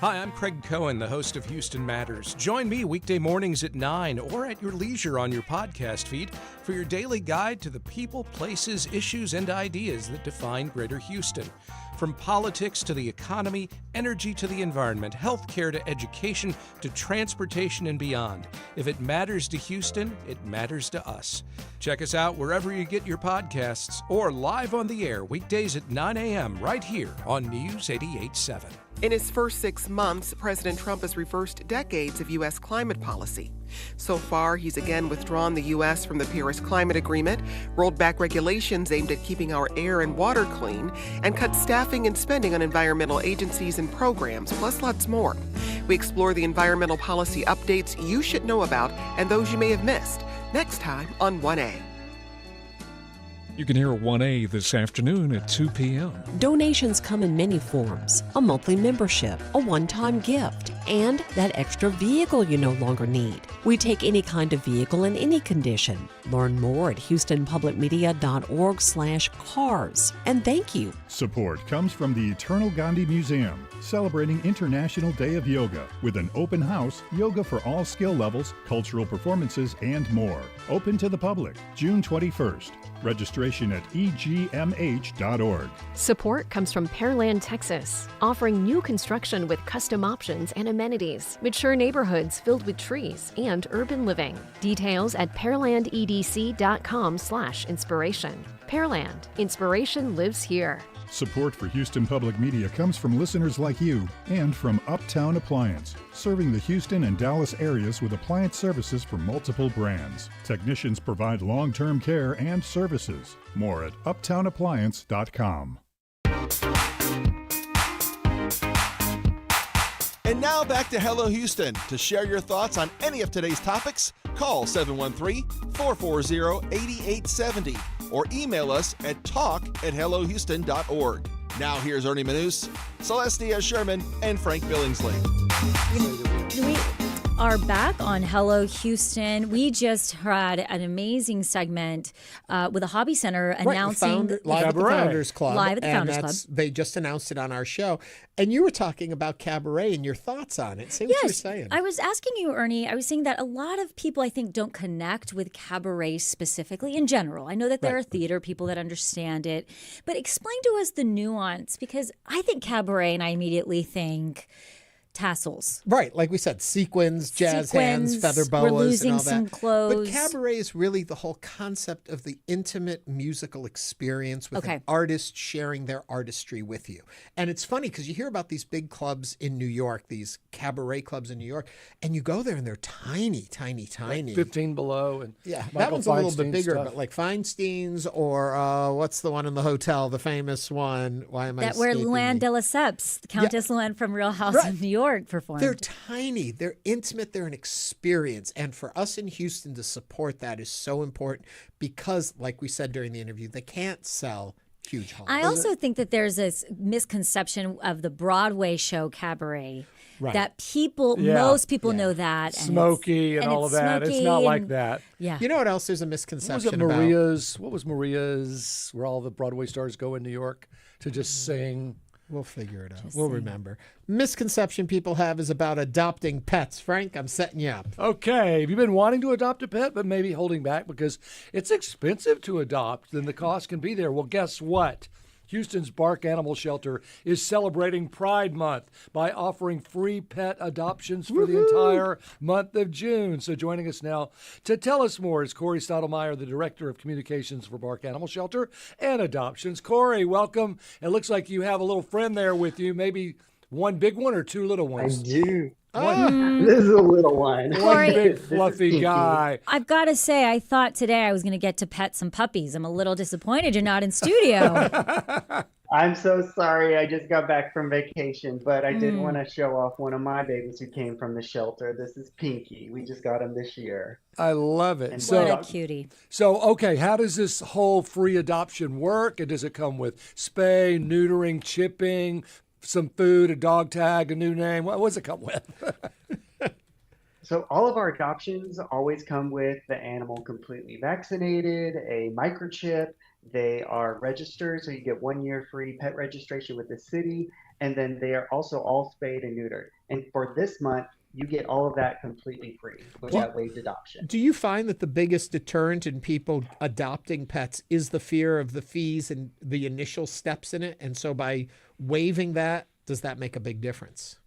Hi, I'm Craig Cohen, the host of Houston Matters. Join me weekday mornings at 9 or at your leisure on your podcast feed for your daily guide to the people, places, issues, and ideas that define Greater Houston. From politics to the economy, energy to the environment, healthcare to education to transportation and beyond. If it matters to Houston, it matters to us. Check us out wherever you get your podcasts or live on the air weekdays at 9 a.m. right here on News 88.7. In his first 6 months, President Trump has reversed decades of U.S. climate policy. So far, he's again withdrawn the U.S. from the Paris Climate Agreement, rolled back regulations aimed at keeping our air and water clean, and cut staffing and spending on environmental agencies and programs, plus lots more. We explore the environmental policy updates you should know about and those you may have missed. Next time on 1A. You can hear 1A this afternoon at 2 p.m. Donations come in many forms: a monthly membership, a one-time gift, and that extra vehicle you no longer need. We take any kind of vehicle in any condition. Learn more at houstonpublicmedia.org/cars. And thank you. Support comes from the Eternal Gandhi Museum, celebrating International Day of Yoga with an open house, yoga for all skill levels, cultural performances, and more. Open to the public, June 21st. Registration at egmh.org. Support comes from Pearland, Texas, offering new construction with custom options and amenities, mature neighborhoods filled with trees, and urban living. Details at pearlandedc.com/inspiration. Pearland, inspiration lives here. Support for Houston Public Media comes from listeners like you and from Uptown Appliance, serving the Houston and Dallas areas with appliance services for multiple brands. Technicians provide long-term care and services. More at uptownappliance.com. And now back to Hello Houston. To share your thoughts on any of today's topics, call 713-440-8870 or email us at talk@hellohouston.org. Now here's Ernie Manous, Celestia Sherman, and Frank Billingsley. We are back on Hello Houston. We just had an amazing segment with a hobby center announcing Live at the Founders Club. Live at the Founders Club. They just announced it on our show. And you were talking about cabaret and your thoughts on it. Say what you're saying. I was asking you, Ernie, I was saying that a lot of people, I think, don't connect with cabaret specifically in general. I know that there are theater people that understand it. But explain to us the nuance, because I think cabaret and I immediately think tassels. Right, like we said, sequins, jazz hands, feather boas, we're losing and all that. some clothes. But cabaret is really the whole concept of the intimate musical experience with an artist sharing their artistry with you. And it's funny because you hear about these big clubs in New York, these cabaret clubs in New York, and you go there and they're tiny, tiny, tiny. Like 15 Below. And yeah, Michael that one's a little bit Feinstein bigger, stuff. but like Feinstein's or what's the one in the hotel, the famous one? Why am I That where escaping Luann me? de Lesseps, Countess Luann from Real House of New York, performed. They're tiny, they're intimate, they're an experience. And for us in Houston to support that is so important because, like we said during the interview, they can't sell huge halls. I also think that there's this misconception of the Broadway show cabaret. Right. That most people know that. And smoky and all of that. It's not like that. Yeah. You know what else there's a What was misconception it, about? Maria's, where all the Broadway stars go in New York to just sing? We'll figure it out. We'll remember. Misconception people have is about adopting pets. Frank, I'm setting you up. Okay. Have you been wanting to adopt a pet, but maybe holding back because it's expensive to adopt, then the cost can be there? Well, guess what? Houston's BARC Animal Shelter is celebrating Pride Month by offering free pet adoptions for the entire month of June. So joining us now to tell us more is Cory Stottlemyer, the Director of Communications for BARC Animal Shelter and Adoptions. Cory, welcome. It looks like you have a little friend there with you, maybe one big one or two little ones. I do. One, This is a little one. one big fluffy guy. I've got to say, I thought today I was going to get to pet some puppies. I'm a little disappointed you're not in studio. I'm so sorry. I just got back from vacation, but I did want to show off one of my babies who came from the shelter. This is Pinky. We just got him this year. I love it. And What a cutie. So, okay, how does this whole free adoption work? And does it come with spay, neutering, chipping, some food, a dog tag, a new name? What does it come with? So all of our adoptions always come with the animal completely vaccinated, a microchip. They are registered, so you get 1 year free pet registration with the city. And then they are also all spayed and neutered. And for this month, you get all of that completely free with that waived adoption. Do you find that the biggest deterrent in people adopting pets is the fear of the fees and the initial steps in it? And so by waiving that, does that make a big difference?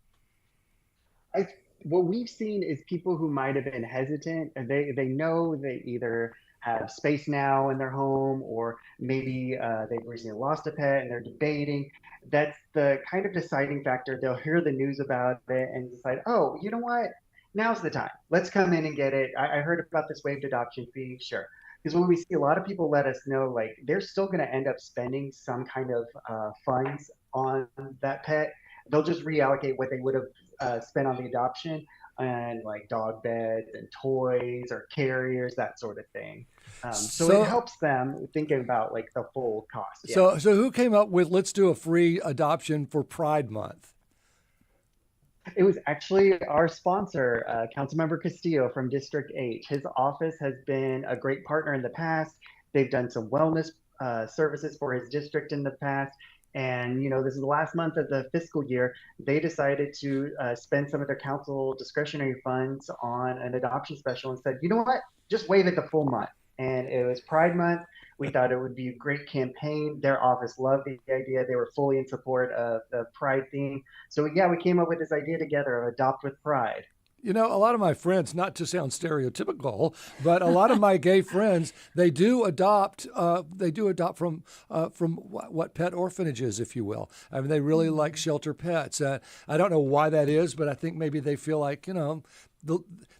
What we've seen is people who might have been hesitant, and they know they either have space now in their home or maybe they've recently lost a pet and they're debating. That's the kind of deciding factor. They'll hear the news about it and decide, oh, you know what? Now's the time. Let's come in and get it. I heard about this waived adoption fee. Sure. Because when we see a lot of people let us know, like, they're still going to end up spending some kind of funds on that pet. They'll just reallocate what they would have spent on the adoption and like dog beds and toys or carriers, that sort of thing. So it helps them thinking about like the full cost. Yeah. So who came up with let's do a free adoption for Pride Month? It was actually our sponsor, Councilmember Castillo from District H. His office has been a great partner in the past. They've done some wellness services for his district in the past. And, you know, this is the last month of the fiscal year. They decided to spend some of their council discretionary funds on an adoption special and said, you know what, just waive it the full month. and it was Pride Month. We thought it would be a great campaign. Their office loved the idea. They were fully in support of the Pride theme. So yeah, we came up with this idea together of Adopt with Pride. You know, a lot of my friends, not to sound stereotypical, but a lot of my gay friends, they do adopt from what pet orphanages, if you will. I mean, they really like shelter pets. I don't know why that is, but I think maybe they feel like,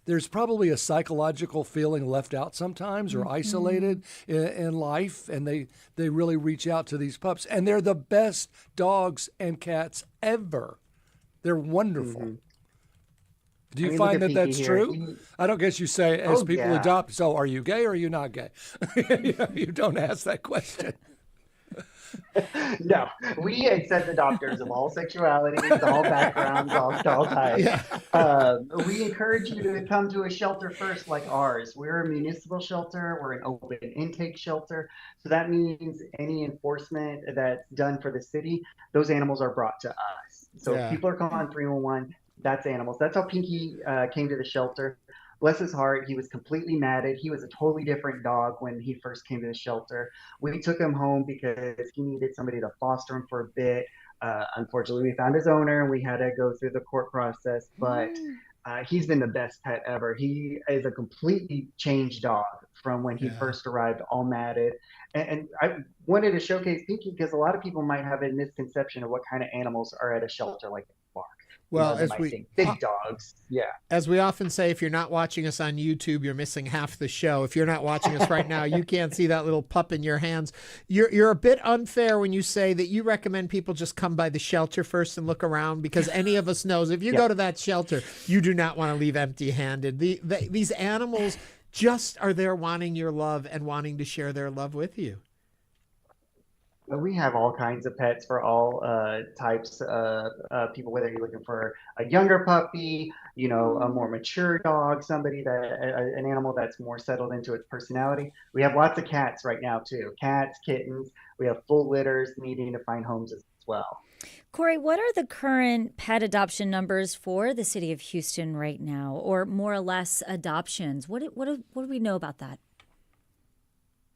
there's probably a psychological feeling left out sometimes or isolated in life, and they really reach out to these pups. And they're the best dogs and cats ever. They're wonderful. Do you find that that's true? I don't guess you say as people adopt, so are you gay or are you not gay? You don't ask that question. No, we accept adopters of all sexualities, all backgrounds, all types. Yeah. We encourage you to come to a shelter first like ours. We're a municipal shelter. We're an open intake shelter. So that means any enforcement that's done for the city, those animals are brought to us. So if people are calling 311, that's animals. That's how Pinky came to the shelter. Bless his heart, he was completely matted. He was a totally different dog when he first came to the shelter. We took him home because he needed somebody to foster him for a bit. Unfortunately, we found his owner and we had to go through the court process, but he's been the best pet ever. He is a completely changed dog from when he first arrived, all matted. And I wanted to showcase Pinky because a lot of people might have a misconception of what kind of animals are at a shelter like BARC. Well, as we think big dogs, as we often say, if you're not watching us on YouTube, you're missing half the show. If you're not watching us right now, you can't see that little pup in your hands. You're a bit unfair when you say that you recommend people just come by the shelter first and look around, because any of us knows if you go to that shelter, you do not want to leave empty-handed. These animals just are there wanting your love and wanting to share their love with you. We have all kinds of pets for all types of people, whether you're looking for a younger puppy, a more mature dog, an animal that's more settled into its personality. We have lots of cats right now too. Cats, kittens. We have full litters needing to find homes as well. Cory, what are the current pet adoption numbers for the city of Houston right now, or more or less adoptions? What do we know about that?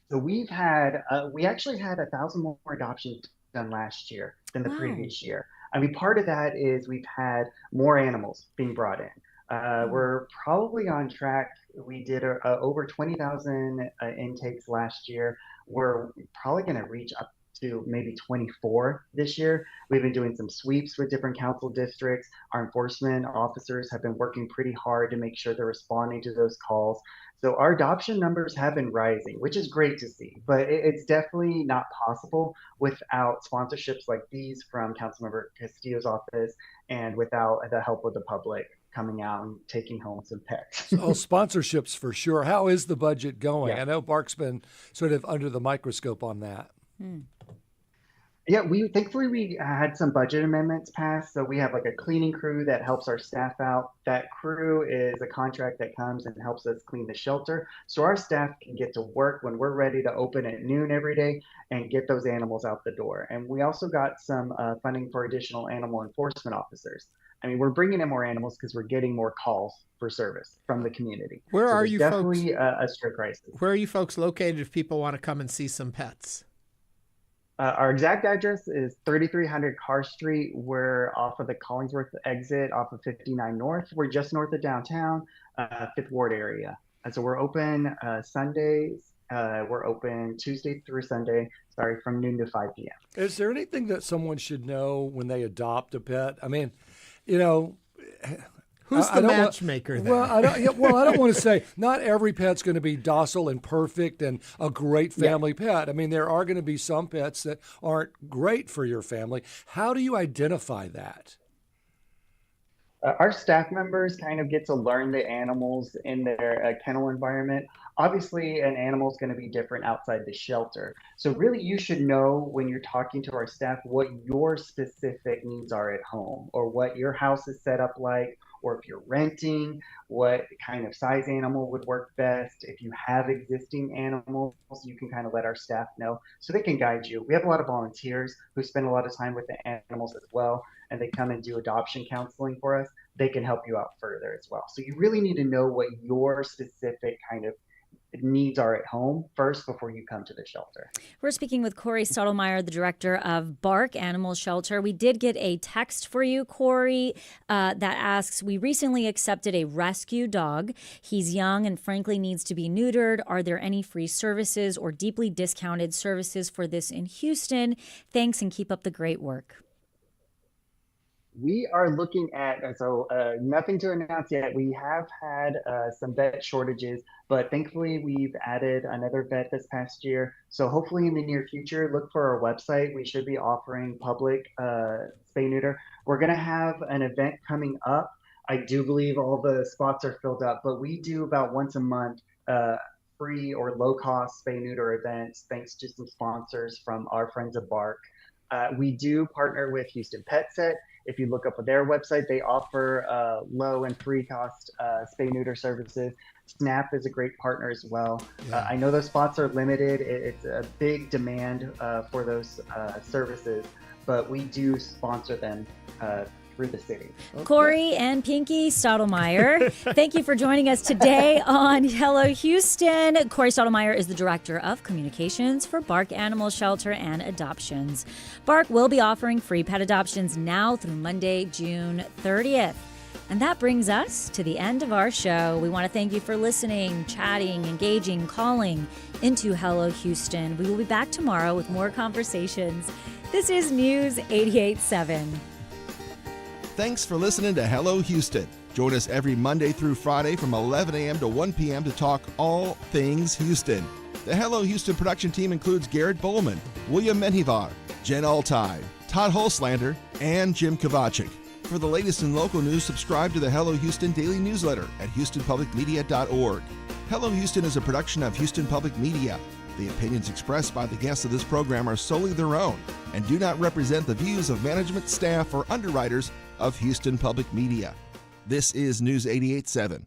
So we actually had 1,000 more adoptions done last year than the previous year. I mean, part of that is we've had more animals being brought in. We're probably on track. We did over 20,000 intakes last year. We're probably going to reach up to maybe 24 this year. We've been doing some sweeps with different council districts. Our enforcement officers have been working pretty hard to make sure they're responding to those calls. So our adoption numbers have been rising, which is great to see, but it's definitely not possible without sponsorships like these from Councilmember Castillo's office and without the help of the public coming out and taking home some pets. Sponsorships for sure. How is the budget going? I know BARC's been sort of under the microscope on that. Yeah, thankfully we had some budget amendments passed. So we have like a cleaning crew that helps our staff out. That crew is a contract that comes and helps us clean the shelter. So our staff can get to work when we're ready to open at noon every day and get those animals out the door. And we also got some funding for additional animal enforcement officers. I mean, we're bringing in more animals because we're getting more calls for service from the community. Where are you folks? Definitely a strict crisis. Where are you folks located if people want to come and see some pets? Our exact address is 3300 Carr Street. We're off of the Collingsworth exit off of 59 North. We're just north of downtown, 5th Ward area. And so we're open Sundays. We're open Tuesday through Sunday, from noon to 5 p.m. Is there anything that someone should know when they adopt a pet? I mean, who's the matchmaker there? Well, I don't want to say not every pet's going to be docile and perfect and a great family pet. I mean, there are going to be some pets that aren't great for your family. How do you identify that? Our staff members kind of get to learn the animals in their kennel environment. Obviously, an animal is going to be different outside the shelter. So really, you should know when you're talking to our staff what your specific needs are at home, or what your house is set up like, or if you're renting, what kind of size animal would work best. If you have existing animals, you can kind of let our staff know so they can guide you. We have a lot of volunteers who spend a lot of time with the animals as well, and they come and do adoption counseling for us. They can help you out further as well. So you really need to know what your specific kind of needs are at home first before you come to the shelter. We're speaking with Cory Stottlemyer, the director of BARC Animal Shelter. We did get a text for you, Cory, that asks, we recently accepted a rescue dog. He's young and frankly needs to be neutered. Are there any free services or deeply discounted services for this in Houston? Thanks and keep up the great work. We are looking at, nothing to announce yet. We have had some vet shortages, but thankfully we've added another vet this past year. So hopefully in the near future, look for our website. We should be offering public spay neuter. We're going to have an event coming up. I do believe all the spots are filled up, but we do about once a month free or low cost spay neuter events, thanks to some sponsors from our friends at BARC. We do partner with Houston Pet Set. If you look up at their website, they offer low and free cost spay neuter services. SNAP is a great partner as well. Yeah. I know those spots are limited. It's a big demand for those services, but we do sponsor them through the city. Okay. Cory and Pinky Stottlemyer, thank you for joining us today on Hello Houston. Cory Stottlemyer is the Director of Communications for BARC Animal Shelter and Adoptions. BARC will be offering free pet adoptions now through Monday, June 30th. And that brings us to the end of our show. We want to thank you for listening, chatting, engaging, calling into Hello Houston. We will be back tomorrow with more conversations. This is News 88.7. Thanks for listening to Hello Houston. Join us every Monday through Friday from 11 a.m. to 1 p.m. to talk all things Houston. The Hello Houston production team includes Garrett Bowman, William Menjivar, Jen Altide, Todd Holslander, and Jim Kovacic. For the latest in local news, subscribe to the Hello Houston daily newsletter at houstonpublicmedia.org. Hello Houston is a production of Houston Public Media. The opinions expressed by the guests of this program are solely their own and do not represent the views of management, staff, or underwriters of Houston Public Media. This is News 88.7.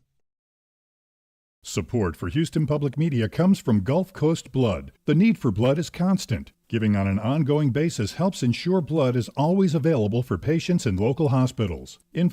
Support for Houston Public Media comes from Gulf Coast Blood. The need for blood is constant. Giving on an ongoing basis helps ensure blood is always available for patients in local hospitals. Info